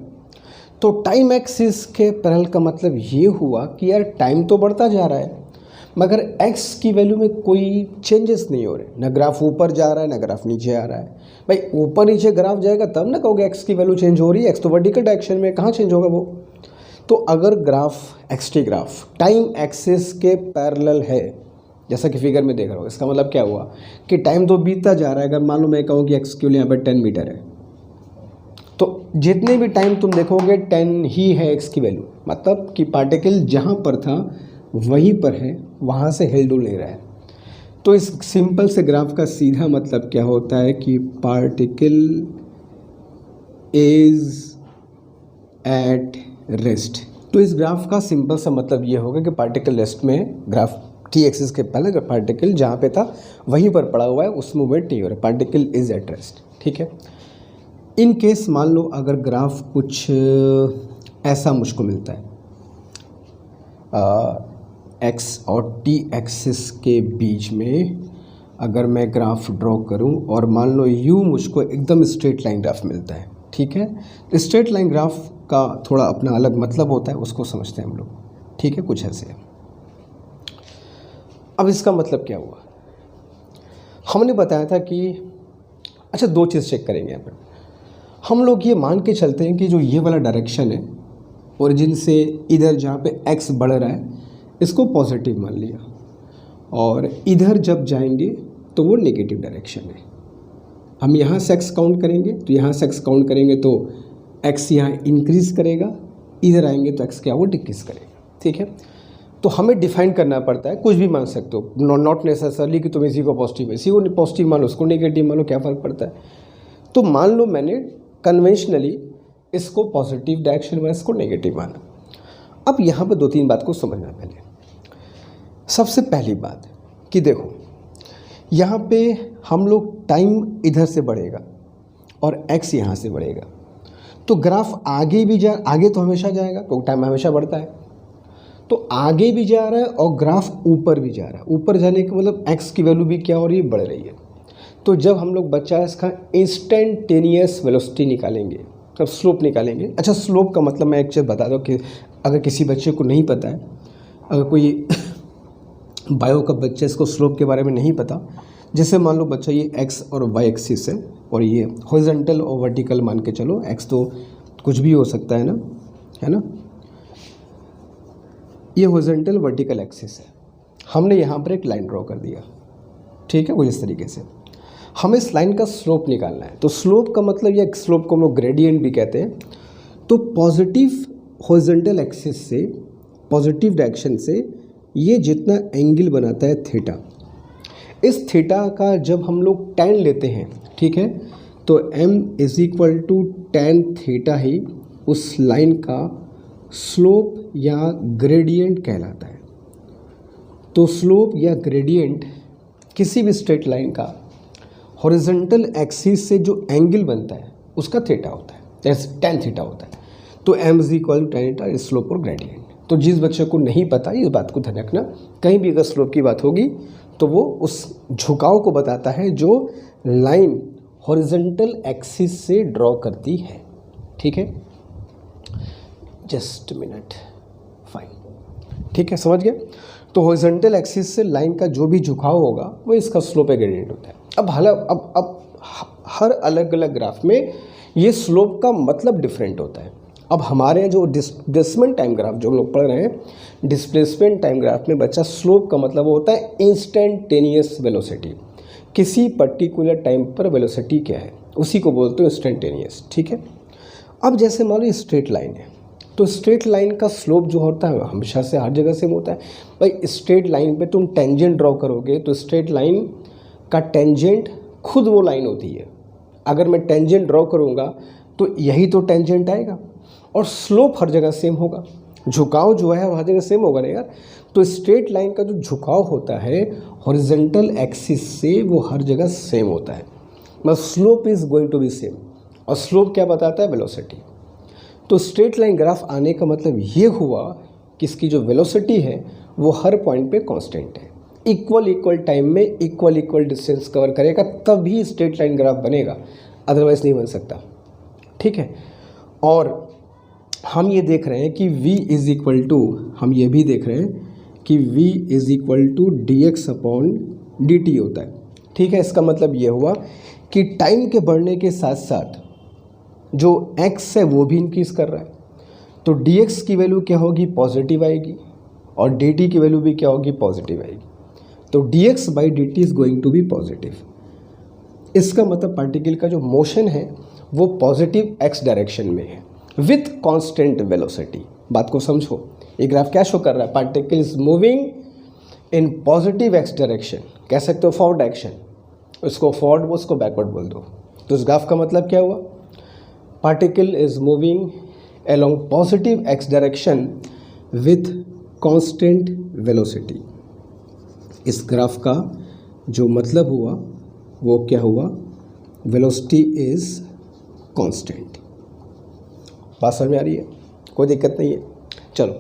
तो टाइम एक्सिस के पैरेलल का मतलब ये हुआ कि यार टाइम तो बढ़ता जा रहा है मगर x की वैल्यू में कोई चेंजेस नहीं हो रहे, ना ग्राफ ऊपर जा रहा है ना ग्राफ नीचे आ रहा है। भाई ऊपर नीचे ग्राफ जाएगा तब ना कहोगे x की वैल्यू चेंज हो रही है, x तो वर्टिकल डायरेक्शन में, कहाँ चेंज होगा वो। तो अगर graph xt graph time axis के पैरेलल है, जैसा कि फिगर में देख रहा हो, इसका मतलब क्या हुआ कि टाइम तो बीतता जा रहा है। अगर मान लो मैं कहूँ कि x के लिए यहाँ पर 10 मीटर है, तो जितने भी टाइम तुम देखोगे 10 ही है x की वैल्यू, मतलब कि पार्टिकल जहाँ पर था वहीं पर है, वहाँ से हिल डुल नहीं रहा है। तो इस सिंपल से ग्राफ का सीधा मतलब क्या होता है कि पार्टिकल इज एट रेस्ट। तो इस ग्राफ का सिंपल सा मतलब ये होगा कि पार्टिकल रेस्ट में, ग्राफ टी एक्सिस के पहले पार्टिकल जहाँ पे था वहीं पर पड़ा हुआ है, उस मूवमेंट नहीं हो रहा, पार्टिकल इज एट रेस्ट, ठीक है। इन केस मान लो अगर ग्राफ कुछ ऐसा मुझको मिलता है, x और t एक्सिस के बीच में अगर मैं ग्राफ ड्रॉ करूं और मान लो यूँ मुझको एकदम स्ट्रेट लाइन ग्राफ मिलता है, ठीक है। स्ट्रेट लाइन ग्राफ का थोड़ा अपना अलग मतलब होता है, उसको समझते हैं हम लोग, ठीक है, कुछ ऐसे। अब इसका मतलब क्या हुआ, हमने बताया था कि अच्छा दो चीज़ चेक करेंगे यहाँ पर। हम लोग ये मान के चलते हैं कि जो ये वाला डायरेक्शन है ओरिजिन से इधर जहाँ पे x बढ़ रहा है इसको पॉजिटिव मान लिया, और इधर जब जाएंगे तो वो नेगेटिव डायरेक्शन है। हम यहाँ से x काउंट करेंगे, तो यहाँ से x काउंट करेंगे तो एक्स यहाँ इंक्रीज करेगा, इधर आएंगे तो एक्स क्या वो डिक्रीज करेगा। ठीक है, तो हमें डिफाइन करना पड़ता है, कुछ भी मान सकते हो, नॉट नेसेसरली कि तुम इसी को पॉजिटिव इसी को पॉजिटिव मान लो, उसको नेगेटिव मान लो, क्या फ़र्क पड़ता है। तो मान लो मैंने कन्वेंशनली इसको पॉजिटिव डायरेक्शन में, इसको नेगेटिव माना। अब यहाँ पर 2-3 बात को समझना। पहले सबसे पहली बात कि देखो यहाँ पे हम लोग टाइम इधर से बढ़ेगा और एक्स यहाँ से बढ़ेगा, तो ग्राफ आगे भी आगे तो हमेशा जाएगा क्योंकि टाइम हमेशा बढ़ता है, तो आगे भी जा रहा है और ग्राफ ऊपर भी जा रहा है। ऊपर जाने का मतलब एक्स की वैल्यू भी क्या हो रही है, बढ़ रही है। तो जब हम लोग बच्चा इसका इंस्टेंटेनियस वेलोसिटी निकालेंगे, तब स्लोप निकालेंगे। अच्छा, स्लोप का मतलब मैं एक चीज़ बता दूँ कि अगर किसी बच्चे को नहीं पता है, अगर कोई बायो का बच्चा इसको स्लोप के बारे में नहीं पता, जैसे मान लो बच्चा ये एक्स और वाई एक्सिस है और ये हॉरिजॉन्टल और वर्टिकल मान के चलो, एक्स तो कुछ भी हो सकता है ना, ये हॉरिजॉन्टल वर्टिकल एक्सिस है। हमने यहाँ पर एक लाइन ड्रॉ कर दिया, ठीक है, कुछ इस तरीके से। हमें इस लाइन का स्लोप निकालना है। तो स्लोप का मतलब, या स्लोप को हम लोग ग्रेडियंट भी कहते हैं। तो पॉजिटिव हॉरिजॉन्टल एक्सिस से, पॉजिटिव डायरेक्शन से ये जितना एंगल बनाता है थीटा, इस थीटा का जब हम लोग tan लेते हैं, ठीक है, तो m = tan थीटा ही उस लाइन का स्लोप या ग्रेडियंट कहलाता है। तो स्लोप या ग्रेडियंट किसी भी स्ट्रेट लाइन का हॉरिजॉन्टल एक्सिस से जो एंगल बनता है उसका थीटा होता है, जैसे tan थीटा होता है। तो m = tan थीटा स्लोप और ग्रेडियंट। तो जिस बच्चे को नहीं पता, इस बात को ध्यान रखना, कहीं भी अगर स्लोप की बात होगी तो वो उस झुकाव को बताता है जो लाइन हॉरिजॉन्टल एक्सिस से ड्रॉ करती है। ठीक है, जस्ट मिनट, फाइन, ठीक है, समझ गए। तो हॉरिजॉन्टल एक्सिस से लाइन का जो भी झुकाव होगा वो इसका स्लोप या ग्रेडियंट होता है। अब हर अलग अलग ग्राफ में ये स्लोप का मतलब डिफरेंट होता है। अब हमारे जो डिस्प्लेसमेंट टाइम ग्राफ जो हम लोग पढ़ रहे हैं, डिस्प्लेसमेंट टाइम ग्राफ में बच्चा स्लोप का मतलब होता है इंस्टेंटेनियस वेलोसिटी। किसी पर्टिकुलर टाइम पर वेलोसिटी क्या है उसी को बोलते हैं इंस्टेंटेनियस। ठीक है, अब जैसे मान लो स्ट्रेट लाइन है, तो स्ट्रेट लाइन का स्लोप जो होता है हमेशा से हर जगह सेम होता है। भाई स्ट्रेट लाइन पे तुम टेंजेंट ड्रॉ करोगे तो स्ट्रेट लाइन का टेंजेंट खुद वो लाइन होती है। अगर मैं टेंजेंट ड्रॉ करूँगा तो यही तो टेंजेंट आएगा, और स्लोप हर जगह सेम होगा, झुकाव जो है वो हर जगह सेम होगा ना यार। तो स्ट्रेट लाइन का जो झुकाव होता है हॉरिजॉन्टल एक्सिस से वो हर जगह सेम होता है, मतलब slope is going to be same. और स्लोप क्या बताता है, वेलोसिटी। तो स्ट्रेट लाइन ग्राफ आने का मतलब ये हुआ कि इसकी जो वेलोसिटी है वो हर पॉइंट पे कांस्टेंट है, इक्वल टाइम में इक्वल डिस्टेंस कवर करेगा, तभी स्ट्रेट लाइन ग्राफ बनेगा, अदरवाइज नहीं बन सकता। ठीक है, और हम ये देख रहे हैं कि हम ये भी देख रहे हैं कि v = dx/dt होता है। ठीक है, इसका मतलब ये हुआ कि टाइम के बढ़ने के साथ साथ जो x है वो भी इंक्रीज कर रहा है, तो dx की वैल्यू क्या होगी, पॉजिटिव आएगी, और dt की वैल्यू भी क्या होगी, पॉजिटिव आएगी। तो dx/dt is going to be positive. इसका मतलब पार्टिकल का जो मोशन है वो पॉजिटिव x डायरेक्शन में है विथ कांस्टेंट वेलोसिटी। बात को समझो, ये ग्राफ क्या शो कर रहा है, particle is moving in positive x direction, कह सकते हो फॉरवर्ड डायरेक्शन, उसको फॉरवर्ड बोल, उसको बैकवर्ड बोल दो। तो इस ग्राफ का मतलब क्या हुआ, particle is moving along positive x direction with constant velocity. इस ग्राफ का जो मतलब हुआ वो क्या हुआ, वेलोसिटी इज कांस्टेंट। बात समझ में आ रही है, कोई दिक्कत नहीं है। चलो,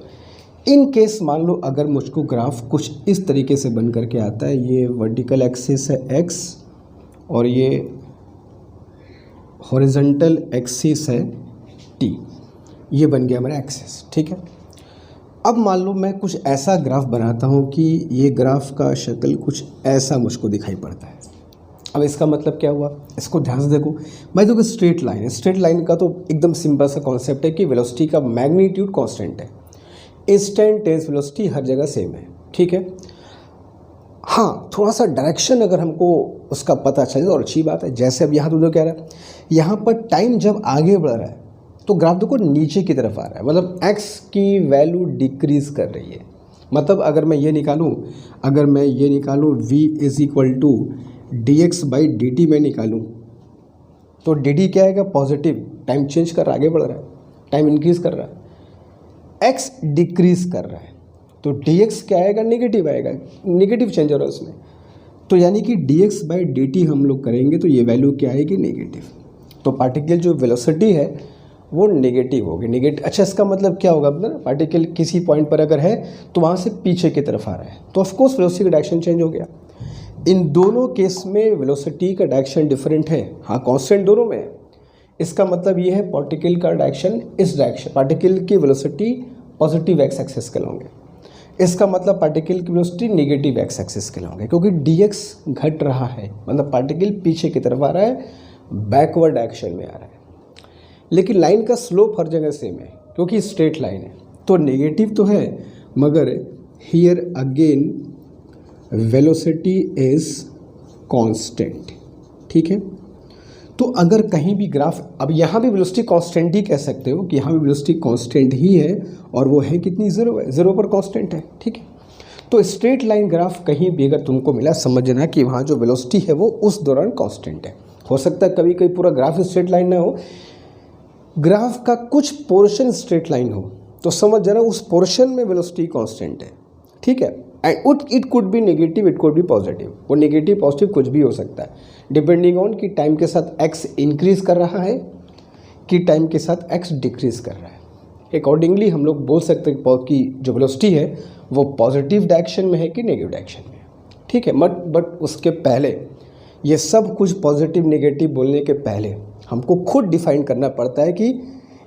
इन केस मान लो अगर मुझको ग्राफ कुछ इस तरीके से बन करके आता है, ये वर्टिकल एक्सिस है x और ये हॉरिजॉन्टल एक्सिस है t, ये बन गया हमारा एक्सिस। ठीक है, अब मान लो मैं कुछ ऐसा ग्राफ बनाता हूँ कि ये ग्राफ का शक्ल कुछ ऐसा मुझको दिखाई पड़ता है। अब इसका मतलब क्या हुआ, इसको ध्यान से देखो भाई। देखो स्ट्रेट लाइन है, स्ट्रेट लाइन का तो एकदम सिंपल सा कॉन्सेप्ट है कि वेलोसिटी का मैग्नीट्यूड कांस्टेंट है, इंस्टेंटेनियस वेलोसिटी हर जगह सेम है। ठीक है, हाँ, थोड़ा सा डायरेक्शन अगर हमको उसका पता चले तो और अच्छी बात है। जैसे अब यहाँ तो कह रहा है, यहाँ पर टाइम जब आगे बढ़ रहा है तो ग्राफ देखो नीचे की तरफ आ रहा है, मतलब x की वैल्यू डिक्रीज कर रही है। मतलब अगर मैं ये निकालूं v is equal to D X by D T में निकालूं तो डी टी क्या आएगा, पॉजिटिव, टाइम चेंज कर रहा है, आगे बढ़ रहा है, टाइम इंक्रीज कर रहा है, x डिक्रीज कर रहा है तो डी एक्स क्या आएगा, नेगेटिव आएगा, नेगेटिव चेंज हो रहा है उसमें। तो यानी कि D X by D T हम लोग करेंगे तो ये वैल्यू क्या आएगी, नेगेटिव। तो पार्टिकल जो वेलोसिटी है वो नेगेटिव होगी, नेगेटिव। अच्छा, इसका मतलब क्या होगा, मतलब पार्टिकल किसी पॉइंट पर अगर है तो वहाँ से पीछे की तरफ आ रहा है तो ऑफकोर्स वेलोसिटी का डायरेक्शन चेंज हो गया। इन दोनों केस में वेलोसिटी का डायरेक्शन डिफरेंट है, हाँ कांस्टेंट दोनों में है। इसका मतलब ये है पार्टिकल का डायरेक्शन इस डायरेक्शन, पार्टिकल की वेलोसिटी पॉजिटिव एक्स एक्सिस के होंगे, इसका मतलब पार्टिकल की वेलोसिटी नेगेटिव एक्स एक्सिस के होंगे, क्योंकि डी एक्स घट रहा है, मतलब पार्टिकल पीछे की तरफ आ रहा है, बैकवर्ड डायरेक्शन में आ रहा है। लेकिन लाइन का स्लोप हर जगह सेम है क्योंकि स्ट्रेट लाइन है, तो नेगेटिव तो है मगर here again velocity is constant, ठीक है। तो अगर कहीं भी ग्राफ, अब यहाँ भी वेलोसिटी कांस्टेंट ही कह सकते हो कि यहाँ भी वेलोसिटी कांस्टेंट ही है और वो है कितनी, 0 है, 0 पर कांस्टेंट है, ठीक है। तो स्ट्रेट लाइन ग्राफ कहीं भी अगर तुमको मिला, समझना कि वहाँ जो वेलोसिटी है वो उस दौरान कांस्टेंट है। हो सकता है कभी कभी पूरा ग्राफ स्ट्रेट लाइन ना हो, ग्राफ का कुछ पोर्शन स्ट्रेट लाइन हो, तो समझ जाना उस पोर्शन में वेलोसिटी कांस्टेंट है, ठीक है। And it could be negative, it could be positive, वो नेगेटिव पॉजिटिव कुछ भी हो सकता है, डिपेंडिंग ऑन कि टाइम के साथ x इंक्रीज कर रहा है कि टाइम के साथ x डिक्रीज कर रहा है। अकॉर्डिंगली हम लोग बोल सकते हैं कि जो वेलोसिटी है वो पॉजिटिव डायरेक्शन में है कि नेगेटिव डायरेक्शन में, ठीक है। बट उसके पहले ये सब कुछ पॉजिटिव नेगेटिव बोलने के पहले हमको खुद डिफाइन करना पड़ता है कि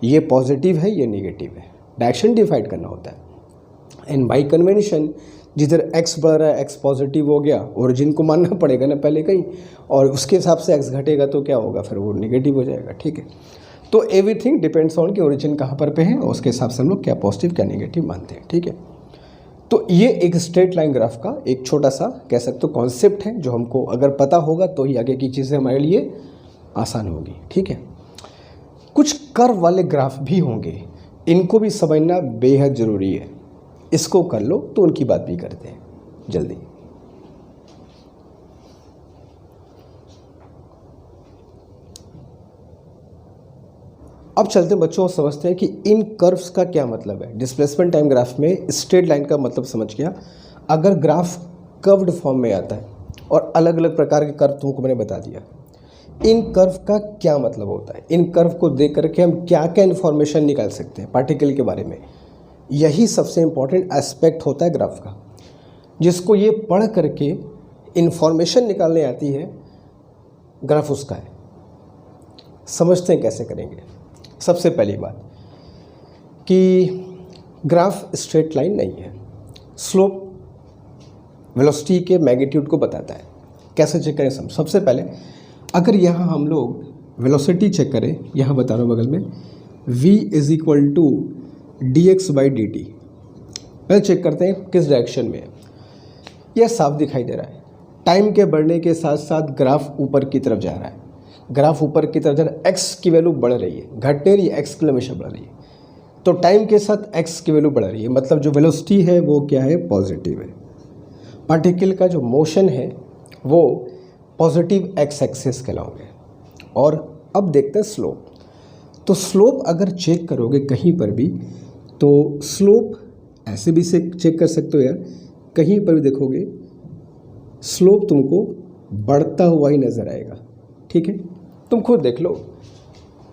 ये पॉजिटिव है, ये नेगेटिव है, डायरेक्शन डिफाइन करना होता है। एंड बाई कन्वेंशन जिधर x बढ़ रहा है, x पॉजिटिव हो गया, ओरिजिन को मानना पड़ेगा ना पहले कहीं, और उसके हिसाब से x घटेगा तो क्या होगा, फिर वो नेगेटिव हो जाएगा, ठीक है। तो एवरीथिंग डिपेंड्स ऑन कि ओरिजिन कहाँ पर पे है और उसके हिसाब से हम लोग क्या पॉजिटिव क्या नेगेटिव मानते हैं, ठीक है। तो ये एक स्ट्रेट लाइन ग्राफ का एक छोटा सा कह सकते हो कॉन्सेप्ट है, जो हमको अगर पता होगा तो ही आगे की चीज़ें हमारे लिए आसान होगी, ठीक है। कुछ कर्व वाले ग्राफ भी होंगे, इनको भी समझना बेहद ज़रूरी है, इसको कर लो तो उनकी बात भी करते हैं जल्दी। अब चलते हैं बच्चों, समझते हैं कि इन कर्व्स का क्या मतलब है। डिस्प्लेसमेंट टाइम ग्राफ में स्ट्रेट लाइन का मतलब समझ गया। अगर ग्राफ कर्व्ड फॉर्म में आता है और अलग अलग प्रकार के कर्व तुमको मैंने बता दिया, इन कर्व का क्या मतलब होता है, इन कर्व को देख करके हम क्या क्या इन्फॉर्मेशन निकाल सकते हैं पार्टिकल के बारे में, यही सबसे इम्पॉर्टेंट एस्पेक्ट होता है ग्राफ का। जिसको ये पढ़ करके इन्फॉर्मेशन निकालने आती है, ग्राफ उसका है। समझते हैं कैसे करेंगे। सबसे पहली बात कि ग्राफ स्ट्रेट लाइन नहीं है, स्लोप वेलोसिटी के मैग्नीट्यूड को बताता है। कैसे चेक करें सबसे पहले अगर यहाँ हम लोग वेलोसिटी चेक करें, यहाँ बता रहा हूँ बगल में v is equal to D X by D T. पहले चेक करते हैं किस डायरेक्शन में है। यह साफ दिखाई दे रहा है, टाइम के बढ़ने के साथ साथ ग्राफ ऊपर की तरफ जा रहा है। ग्राफ ऊपर की तरफ जा रहा है, एक्स की वैल्यू बढ़ रही है, घट नहीं रही है, एक्स की हमेशा बढ़ रही है। तो टाइम के साथ एक्स की वैल्यू बढ़ रही है, मतलब जो वेलोसिटी है वो क्या है, पॉजिटिव है। पार्टिकल का जो मोशन है वो पॉजिटिव एक्स एक्सिस कहलाओगे। और अब देखते हैं स्लोप। तो स्लोप अगर चेक करोगे कहीं पर भी, तो स्लोप ऐसे भी से चेक कर सकते हो यार, कहीं पर भी देखोगे स्लोप तुमको बढ़ता हुआ ही नज़र आएगा, ठीक है। तुम खुद देख लो,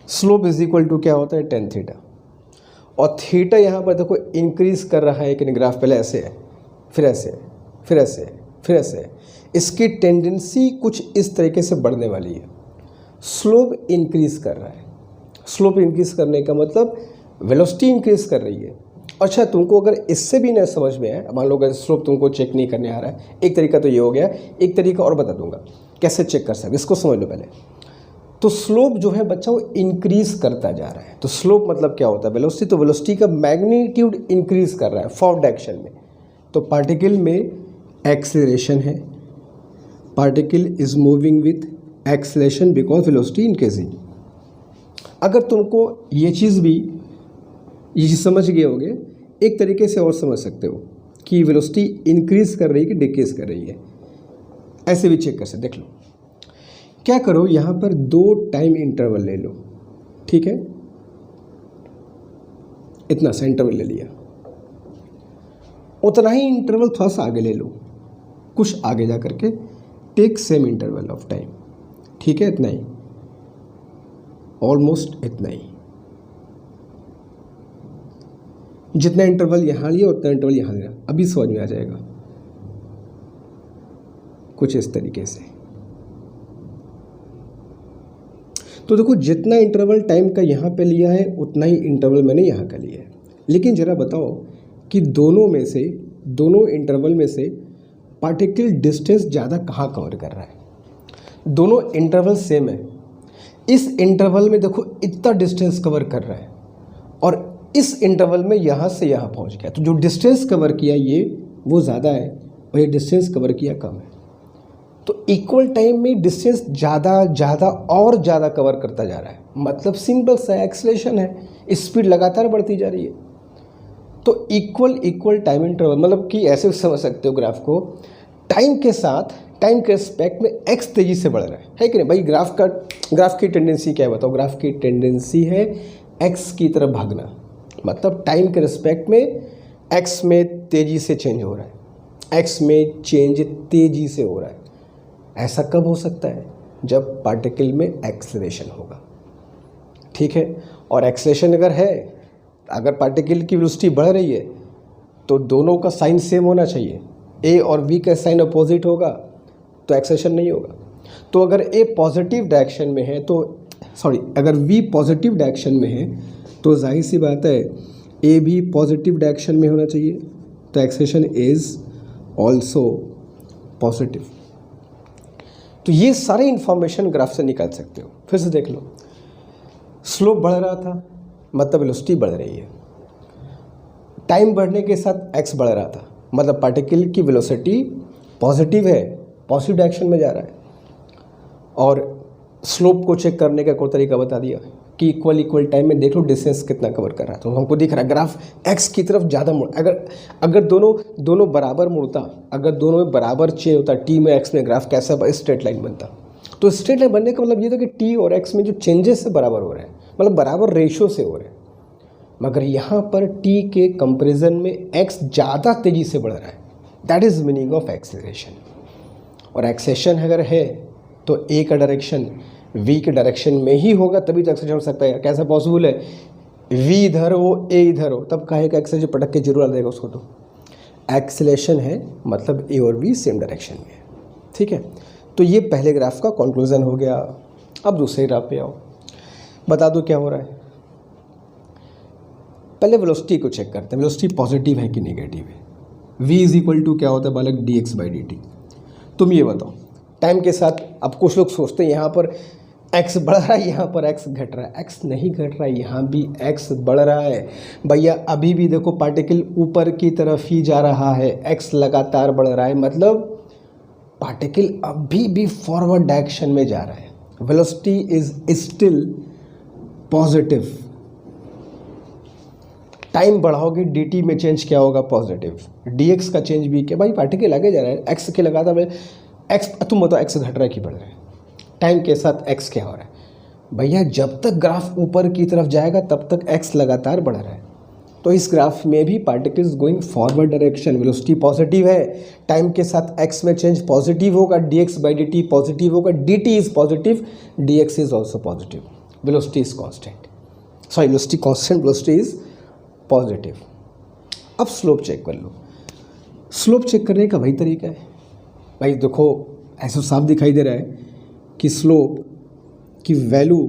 स्लोप इज इक्वल टू क्या होता है, टेन थीटा। और थीटा यहाँ पर देखो इंक्रीज कर रहा है कि ग्राफ, पहले ऐसे है, फिर ऐसे है, फिर ऐसे है, फिर ऐसे है। इसकी टेंडेंसी कुछ इस तरीके से बढ़ने वाली है। स्लोप इंक्रीज कर रहा है, स्लोप इंक्रीज करने का मतलब वेलोसिटी इंक्रीज कर रही है। अच्छा, तुमको अगर इससे भी न समझ में आए, मान लो अगर स्लोप तुमको चेक नहीं करने आ रहा है, एक तरीका तो ये हो गया, एक तरीका और बता दूंगा कैसे चेक कर सकते, इसको समझ लो पहले। तो स्लोप जो है बच्चा वो इंक्रीज करता जा रहा है। तो स्लोप मतलब क्या होता है, वेलोसिटी, तो वेलोसिटी का मैग्नीट्यूड इंक्रीज कर रहा है फॉरवर्ड डायरेक्शन में। तो पार्टिकल में एक्सेलरेशन है, particle is moving with acceleration because velocity increasing. अगर तुमको ये चीज़ समझ गए होगे, एक तरीके से और समझ सकते हो कि वेलोसिटी इंक्रीज कर रही है कि डिक्रीज कर रही है। ऐसे भी चेक कर सकते, देख लो। क्या करो, यहाँ पर 2 टाइम इंटरवल ले लो, ठीक है, इतना सा इंटरवल ले लिया, उतना ही इंटरवल थोड़ा सा आगे ले लो, कुछ आगे जा करके take same interval of time, ठीक है, इतना ही, ऑलमोस्ट इतना ही। जितना इंटरवल यहाँ लिया उतना इंटरवल यहाँ लिया, अभी समझ में आ जाएगा कुछ इस तरीके से। तो देखो, जितना इंटरवल टाइम का यहाँ पे लिया है उतना ही इंटरवल मैंने यहाँ का लिया है। लेकिन ज़रा बताओ कि दोनों इंटरवल में से पार्टिकल डिस्टेंस ज़्यादा कहाँ कवर कर रहा है। दोनों इंटरवल सेम है, इस इंटरवल में देखो इतना डिस्टेंस कवर कर रहा है और इस इंटरवल में यहाँ से यहाँ पहुँच गया, तो जो डिस्टेंस कवर किया वो ज़्यादा है और ये डिस्टेंस कवर किया कम है। तो इक्वल टाइम में डिस्टेंस ज़्यादा और ज़्यादा कवर करता जा रहा है, मतलब सिंपल सा एक्सेलरेशन है, स्पीड लगातार बढ़ती जा रही है। तो इक्वल टाइम इंटरवल, मतलब कि ऐसे समझ सकते हो ग्राफ को, टाइम के रिस्पेक्ट में एक्स तेज़ी से बढ़ रहा है कि नहीं भाई। ग्राफ की टेंडेंसी क्या है बताओ। ग्राफ की टेंडेंसी है एक्स की तरफ भागना, मतलब टाइम के रिस्पेक्ट में एक्स में तेज़ी से चेंज हो रहा है, एक्स में चेंज तेज़ी से हो रहा है। ऐसा कब हो सकता है? जब पार्टिकल में एक्सेलरेशन होगा, ठीक है। और एक्सेलरेशन अगर पार्टिकल की वेलोसिटी बढ़ रही है तो दोनों का साइन सेम होना चाहिए। ए और वी का साइन अपोजिट होगा तो एक्सेलरेशन नहीं होगा। तो अगर ए पॉजिटिव डायरेक्शन में है अगर वी पॉजिटिव डायरेक्शन में है तो जाहिर सी बात है ए भी पॉजिटिव डायरेक्शन में होना चाहिए, तो एक्सेलरेशन इज ऑल्सो पॉजिटिव। तो ये सारे इंफॉर्मेशन ग्राफ से निकाल सकते हो। फिर से देख लो, स्लोप बढ़ रहा था मतलब वेलोसिटी बढ़ रही है, टाइम बढ़ने के साथ एक्स बढ़ रहा था मतलब पार्टिकल की वेलोसिटी पॉजिटिव है, पॉजिटिव डायरेक्शन में जा रहा है। और स्लोप को चेक करने का कोई तरीका बता दिया कि इक्वल टाइम में देख लो डिस्टेंस कितना कवर कर रहा है। तो हमको दिख रहा है ग्राफ एक्स की तरफ ज़्यादा मुड़, अगर दोनों बराबर मुड़ता, अगर दोनों में बराबर चेंज होता, टी में एक्स में, ग्राफ कैसा स्ट्रेट लाइन बनता। तो स्ट्रेट लाइन बनने का मतलब ये था कि टी और एक्स में जो चेंजेस से बराबर हो रहे हैं, मतलब बराबर रेशो से हो रहे हैं। मगर यहाँ पर टी के कंपेरिजन में एक्स ज़्यादा तेज़ी से बढ़ रहा है, that is meaning of acceleration. और एक्सेलरेशन अगर है तो ए का डायरेक्शन वी के डायरेक्शन में ही होगा, तभी तो एक्सेलरेशन हो सकता है। कैसा पॉसिबल है? वी इधर हो, ए इधर हो, तब काहे का एक्सेलरेशन पटक के जरूर आ जाएगा उसको। तो एक्सेलरेशन है मतलब ए और वी सेम डायरेक्शन में है, ठीक है। तो ये पहले ग्राफ का कंक्लूजन हो गया। अब दूसरे ग्राफ पे आओ, बता दो क्या हो रहा है। पहले वेलोसिटी को चेक करते हैं, वेलोसिटी पॉजिटिव है कि नेगेटिव है। v इज इक्वल टू क्या होता है बालक, dx/dt। तुम ये बताओ, टाइम के साथ अब कुछ लोग सोचते हैं यहाँ पर x बढ़ रहा है, यहाँ पर x घट रहा है। x नहीं घट रहा है, यहाँ भी x बढ़ रहा है भैया। अभी भी देखो पार्टिकल ऊपर की तरफ ही जा रहा है, x लगातार बढ़ रहा है, मतलब पार्टिकल अभी भी फॉरवर्ड डायरेक्शन में जा रहा है। Velocity is still positive. Time बढ़ाओगे dt में चेंज क्या होगा? पॉजिटिव। dx का चेंज भी क्या भाई, पार्टिकल आगे जा रहा है, x के लगातार x, तुम बताओ x घट रहा है कि बढ़ रहा है? टाइम के साथ x क्या हो रहा है भैया? जब तक ग्राफ ऊपर की तरफ जाएगा तब तक x लगातार बढ़ रहा है। तो इस ग्राफ में भी particles going forward direction, velocity positive है, टाइम के साथ x में चेंज पॉजिटिव होगा, dx/dt पॉजिटिव होगा, dt is positive, dx is also positive, velocity is constant, velocity constant, velocity is positive. अब स्लोप चेक कर लो। स्लोप चेक करने का वही तरीका है भाई। देखो ऐसा साफ दिखाई दे रहा है कि स्लोप की वैल्यू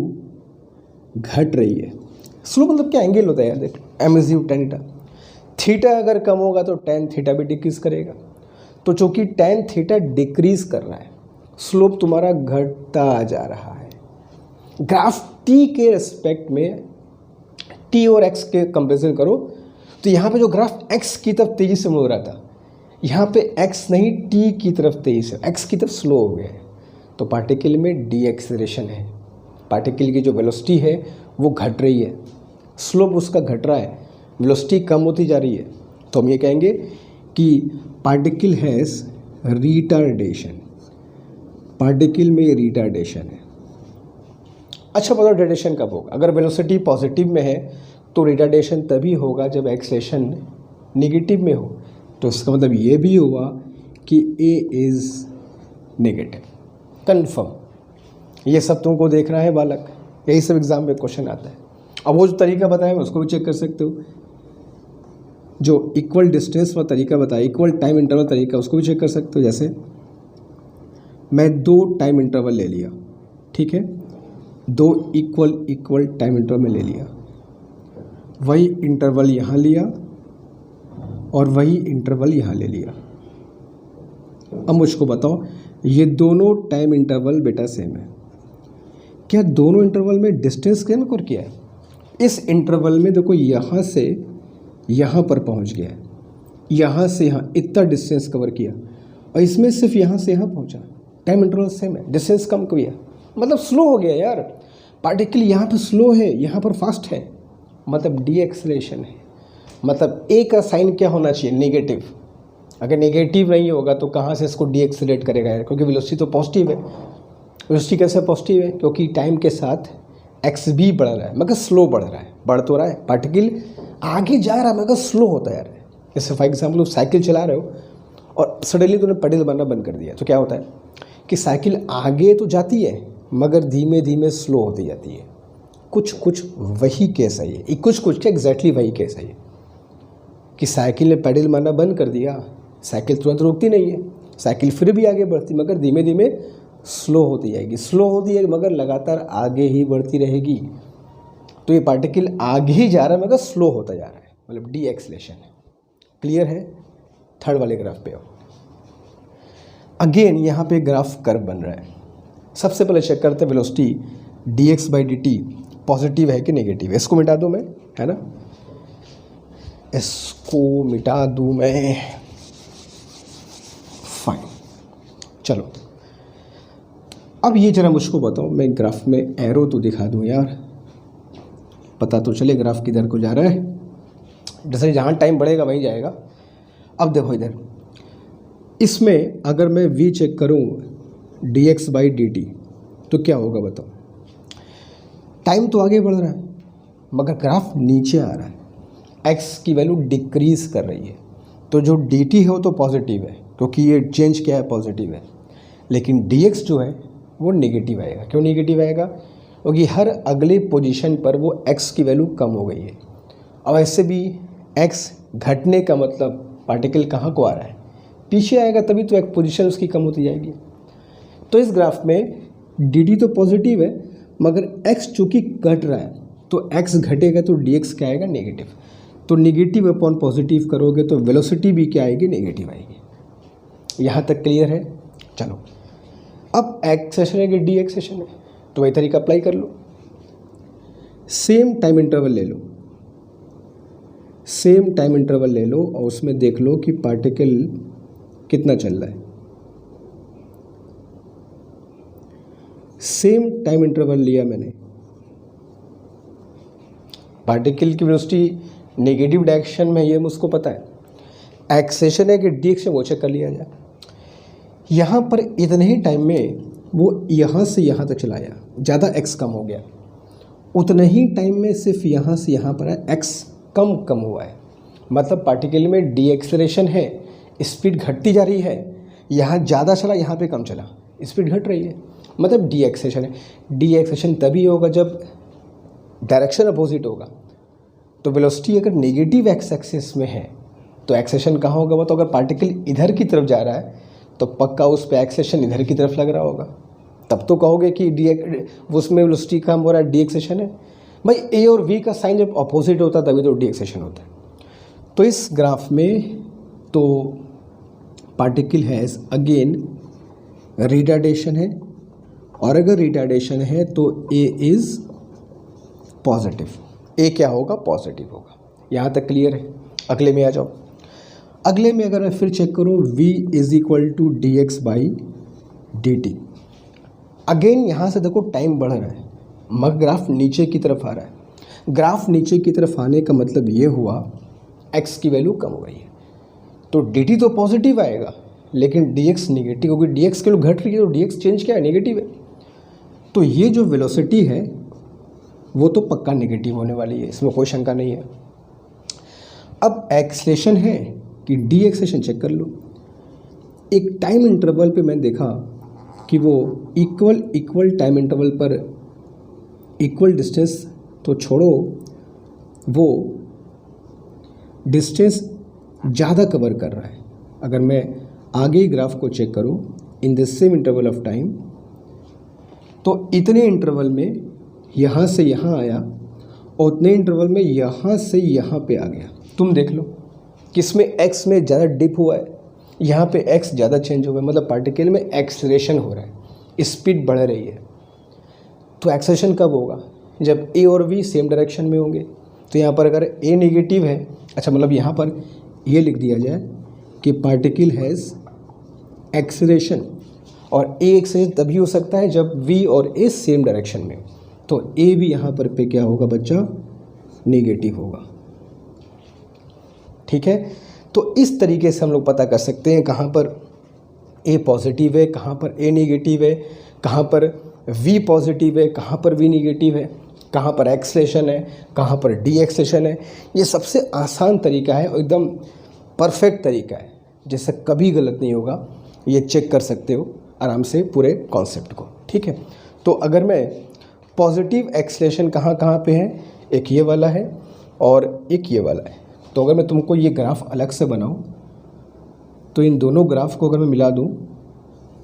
घट रही है। स्लोप मतलब क्या? एंगल होता है यार, देखो m/tan थीटा। थीटा अगर कम होगा तो tan थीटा भी डिक्रीज करेगा। तो चूंकि tan थीटा डिक्रीज कर रहा है, स्लोप तुम्हारा घटता जा रहा है। ग्राफ t के रिस्पेक्ट में t और x के कंपेरिजन करो तो यहाँ पे जो ग्राफ x की तरफ तेज़ी से मुड़ रहा था, यहाँ पे x नहीं t की तरफ तेज़ी से, x की तरफ स्लो हो गया है। तो पार्टिकल में डी एक्सेलरेशन है, पार्टिकल की जो वेलोसिटी है वो घट रही है, स्लोप उसका घट रहा है, वेलोसिटी कम होती जा रही है, तो हम ये कहेंगे कि पार्टिकल हैज़ रिटार्डेशन, पार्टिकल में रिटार्डेशन है। अच्छा बताओ रिटार्डेशन कब होगा? अगर वेलोसिटी पॉजिटिव में है तो रिटार्डेशन तभी होगा जब एक्सेलेरेशन नेगेटिव में हो। तो इसका मतलब ये भी हुआ कि ए इज़ नेगेटिव, कन्फर्म। ये सब तुमको देखना है बालक, यही सब एग्जाम में क्वेश्चन आता है। अब वो जो तरीका बताया मैं उसको भी चेक कर सकते हो, जो इक्वल डिस्टेंस वाला तरीका बताया, इक्वल टाइम इंटरवल तरीका, उसको भी चेक कर सकते हो। जैसे मैं 2 टाइम इंटरवल ले लिया, ठीक है, 2 इक्वल टाइम इंटरवल ले लिया, वही इंटरवल यहाँ लिया और वही इंटरवल यहाँ ले लिया। अब मुझको बताओ ये दोनों टाइम इंटरवल बेटा सेम है, क्या दोनों इंटरवल में डिस्टेंस कवर किया है? इस इंटरवल में देखो यहाँ से यहाँ पर पहुँच गया है, यहाँ से यहाँ इतना डिस्टेंस कवर किया, और इसमें सिर्फ यहाँ से यहाँ पहुँचा, टाइम इंटरवल सेम है, डिस्टेंस कम किया, मतलब स्लो हो गया यार। पार्टिकल यहाँ पे स्लो है, यहाँ पर फास्ट है, मतलब डी एक्सेलरेशन है। मतलब ए का साइन क्या होना चाहिए? नेगेटिव। अगर नेगेटिव नहीं होगा तो कहाँ से इसको डी एक्सेलरेट करेगा यार, क्योंकि वेलोसिटी तो पॉजिटिव है। वेलोसिटी कैसे पॉजिटिव है? क्योंकि टाइम के साथ एक्स भी बढ़ रहा है, मगर स्लो बढ़ रहा है, बढ़ तो रहा है, पार्टिकल आगे जा रहा है मगर स्लो होता है यार। जैसे फॉर एग्जाम्पल तुम साइकिल चला रहे हो और सडनली तुमने पेडल मारना बंद कर दिया, तो क्या होता है कि साइकिल आगे तो जाती है मगर धीमे धीमे स्लो होती जाती है। कुछ वही केस है ये, कुछ क्या एग्जैक्टली वही केस है ये, कि साइकिल ने पेडल मारना बंद कर दिया, साइकिल तुरंत रुकती नहीं है, साइकिल फिर भी आगे बढ़ती मगर धीमे धीमे स्लो होती जाएगी, स्लो होती है मगर लगातार आगे ही बढ़ती रहेगी। तो ये पार्टिकल आगे ही जा रहा है मगर स्लो होता जा रहा है, मतलब डी एक्सेलरेशन है। क्लियर है? थर्ड वाले ग्राफ पे आओ। अगेन यहाँ पे ग्राफ कर्व बन रहा है। सबसे पहले चेक करते हैं वेलोसिटी dx/dt पॉजिटिव है कि नेगेटिव है। इसको मिटा दूँ मैं, है ना, इसको मिटा दूँ मैं, फाइन। चलो अब ये जरा मुझको बताओ, मैं ग्राफ में एरो तो दिखा दूँ यार, पता तो चले ग्राफ किधर को जा रहा है। जैसे जहाँ टाइम बढ़ेगा वहीं जाएगा। अब देखो इधर, इसमें अगर मैं v चेक करूँ dx/dt तो क्या होगा बताओ? टाइम तो आगे बढ़ रहा है मगर ग्राफ नीचे आ रहा है, x की वैल्यू डिक्रीज़ कर रही है। तो जो dt है वो तो पॉजिटिव है क्योंकि ये चेंज क्या है, पॉजिटिव है, लेकिन dx जो है वो नेगेटिव आएगा। क्यों नेगेटिव आएगा? क्योंकि हर अगले पोजीशन पर वो x की वैल्यू कम हो गई है। अब ऐसे भी x घटने का मतलब पार्टिकल कहाँ को आ रहा है? पीछे आएगा, तभी तो एक पोजीशन उसकी कम होती जाएगी। तो इस ग्राफ में dt तो पॉजिटिव है मगर x चूँकि घट रहा है, तो x घटेगा तो dx क्या आएगा? नेगेटिव। तो नेगेटिव अपॉन पॉजिटिव करोगे तो वेलोसिटी भी क्या आएगी? नेगेटिव आएगी। यहाँ तक क्लियर है? चलो अब एक्सेशन है कि डी एक्सेशन है, तो वही तरीका अप्लाई कर लो। सेम टाइम इंटरवल ले लो, सेम टाइम इंटरवल ले लो और उसमें देख लो कि पार्टिकल कितना चल रहा है। सेम टाइम इंटरवल लिया मैंने, पार्टिकल की वेलोसिटी नेगेटिव डायरेक्शन में ये मुझको पता है, एक्सेशन है कि डी एक्सेशन वो चेक कर लिया जाए। यहाँ पर इतने ही टाइम में वो यहाँ से यहाँ तक चलाया, ज़्यादा एक्स कम हो गया, उतने ही टाइम में सिर्फ यहाँ से यहाँ पर एक्स कम हुआ है। मतलब पार्टिकल में डी एक्सेलरेशन है, स्पीड घटती जा रही है, यहाँ ज़्यादा चला, यहाँ पे कम चला, स्पीड घट रही है, मतलब डी एक्सेलरेशन है। डी एक्सेलरेशन तभी होगा जब डायरेक्शन अपोजिट होगा। तो वेलोसिटी अगर नेगेटिव एक्स एक्सिस में है तो एक्सेलरेशन कहाँ होगा? वो तो अगर पार्टिकल इधर की तरफ जा रहा है तो पक्का उस पर एक्सेलरेशन इधर की तरफ लग रहा होगा, तब तो कहोगे कि उसमें वेलोसिटी कम हो रहा है, डी एक्सेलरेशन है। भाई ए और वी का साइन जब अपोजिट होता है तभी तो डी एक्सेलरेशन होता है। तो इस ग्राफ में तो पार्टिकल हैज़ अगेन रिटार्डेशन है, और अगर रिटार्डेशन है तो ए इज़ पॉजिटिव। ए क्या होगा? पॉजिटिव होगा। यहाँ तक क्लियर है? अगले में आ जाओ। अगले में अगर मैं फिर चेक करूँ v = dx/dt, अगेन यहाँ से देखो टाइम बढ़ रहा है, मगर ग्राफ नीचे की तरफ आ रहा है। ग्राफ नीचे की तरफ आने का मतलब ये हुआ x की वैल्यू कम हो गई है, तो dt तो पॉजिटिव आएगा लेकिन dx निगेटिव, क्योंकि dx की वैल्यू घट रही है तो dx चेंज क्या है, नेगेटिव है। तो ये जो वेलोसिटी है वो तो पक्का नेगेटिव होने वाली है, इसमें कोई शंका नहीं है। अब एक्सेलेरेशन है कि डी एक्सेलेरेशन चेक कर लो। एक टाइम इंटरवल पे मैंने देखा कि वो इक्वल टाइम इंटरवल पर इक्वल डिस्टेंस तो छोड़ो, वो डिस्टेंस ज़्यादा कवर कर रहा है। अगर मैं आगे ग्राफ को चेक करूं in the same interval of time, तो इतने इंटरवल में यहाँ से यहाँ आया और उतने इंटरवल में यहाँ से यहाँ पे आ गया। तुम देख लो किसमें x में ज़्यादा डिप हुआ है, यहाँ पे x ज़्यादा चेंज हुआ है, मतलब पार्टिकल में एक्सेलरेशन हो रहा है, स्पीड बढ़ रही है। तो एक्सेलरेशन कब होगा, जब a और v सेम डायरेक्शन में होंगे। तो यहाँ पर अगर a नेगेटिव है, अच्छा मतलब यहाँ पर ये लिख दिया जाए कि पार्टिकल हैज़ एक्सेलरेशन, और a एक्सेलरेशन तभी हो सकता है जब v और a सेम डायरेक्शन में, तो a भी यहाँ पर पे क्या होगा बच्चा, नेगेटिव होगा। ठीक है, तो इस तरीके से हम लोग पता कर सकते हैं कहाँ पर a पॉजिटिव है, कहाँ पर a नेगेटिव है, कहाँ पर v पॉजिटिव है, कहाँ पर v नेगेटिव है, कहाँ पर एक्सेलरेशन है, कहाँ पर डी एक्सेलरेशन है। ये सबसे आसान तरीका है और एकदम परफेक्ट तरीका है, जिससे कभी गलत नहीं होगा। ये चेक कर सकते हो आराम से पूरे कॉन्सेप्ट को। ठीक है, तो अगर मैं पॉजिटिव एक्सेलरेशन कहाँ कहाँ पे है, एक ये वाला है और एक ये वाला है। तो अगर मैं तुमको ये ग्राफ अलग से बनाऊं तो इन दोनों ग्राफ को अगर मैं मिला दूं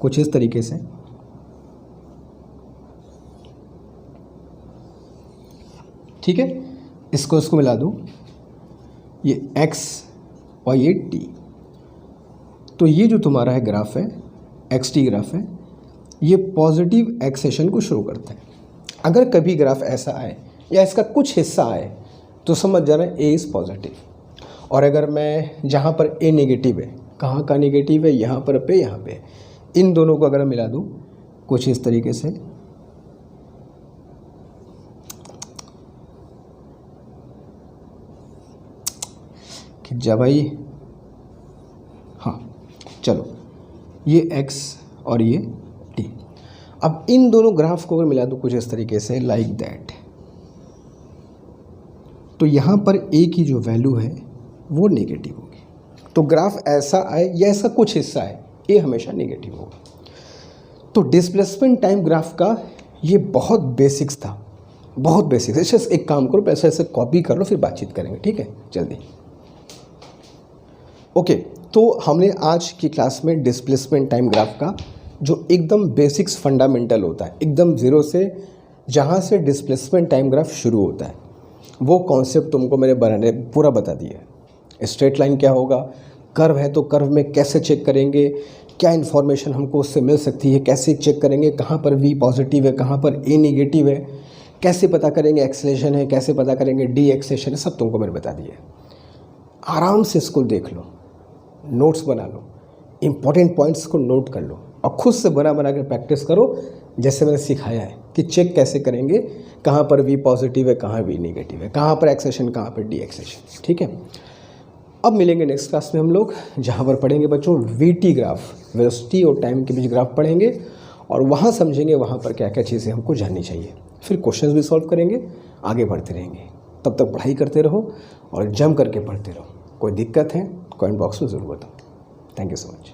कुछ इस तरीके से, ठीक है, इसको मिला दूं, ये x और ये t, तो ये जो तुम्हारा है ग्राफ है, xt ग्राफ है, ये पॉजिटिव एक्सेलरेशन को शुरू करता है। अगर कभी ग्राफ ऐसा आए या इसका कुछ हिस्सा आए तो समझ जाना a इज़ पॉजिटिव। और अगर मैं जहाँ पर a नेगेटिव है, कहाँ का नेगेटिव है, यहाँ पर पे, यहाँ पे, इन दोनों को अगर मिला दूँ कुछ इस तरीके से, कि जब भाई, हाँ चलो, ये x और ये t, अब इन दोनों ग्राफ को अगर मिला दूँ कुछ इस तरीके से लाइक दैट, तो यहाँ पर a की जो वैल्यू है वो नेगेटिव होगी। तो ग्राफ ऐसा आए या ऐसा कुछ हिस्सा है, a हमेशा नेगेटिव होगा। तो डिस्प्लेसमेंट टाइम ग्राफ का ये बहुत बेसिक्स था, बहुत बेसिक्स। ऐसे एक काम करो, पैसे ऐसे कॉपी कर लो, फिर बातचीत करेंगे, ठीक है, जल्दी। ओके, तो हमने आज की क्लास में डिस्प्लेसमेंट टाइम ग्राफ का जो एकदम बेसिक्स फंडामेंटल होता है, एकदम ज़ीरो से, जहाँ से डिस्प्लेसमेंट टाइम ग्राफ शुरू होता है, वो कॉन्सेप्ट तुमको मैंने बनाने पूरा बता दिया है। स्ट्रेट लाइन क्या होगा, कर्व है तो कर्व में कैसे चेक करेंगे, क्या इन्फॉर्मेशन हमको उससे मिल सकती है, कैसे चेक करेंगे कहाँ पर v पॉजिटिव है, कहाँ पर a नेगेटिव है, कैसे पता करेंगे एक्सेलरेशन है, कैसे पता करेंगे डी एक्सेलरेशन है, सब तुमको मैंने बता दिया है। आराम से इसको देख लो, नोट्स बना लो, इम्पॉर्टेंट पॉइंट्स को नोट कर लो और खुद से बना कर प्रैक्टिस करो, जैसे मैंने सिखाया है कि चेक कैसे करेंगे कहाँ पर v पॉजिटिव है, कहाँ v नेगेटिव है, कहाँ पर एक्सेलरेशन, कहाँ पर डी एक्सेलरेशन। ठीक है, अब मिलेंगे नेक्स्ट क्लास में हम लोग, जहाँ पर पढ़ेंगे बच्चों वीटी ग्राफ, वेलोसिटी और टाइम के बीच ग्राफ पढ़ेंगे और वहाँ समझेंगे वहाँ पर क्या क्या चीज़ें हमको जाननी चाहिए। फिर क्वेश्चंस भी सॉल्व करेंगे, आगे बढ़ते रहेंगे। तब तक पढ़ाई करते रहो और जम करके पढ़ते रहो। कोई दिक्कत है कमेंट बॉक्स में ज़रूर बताओ। Thank you so much.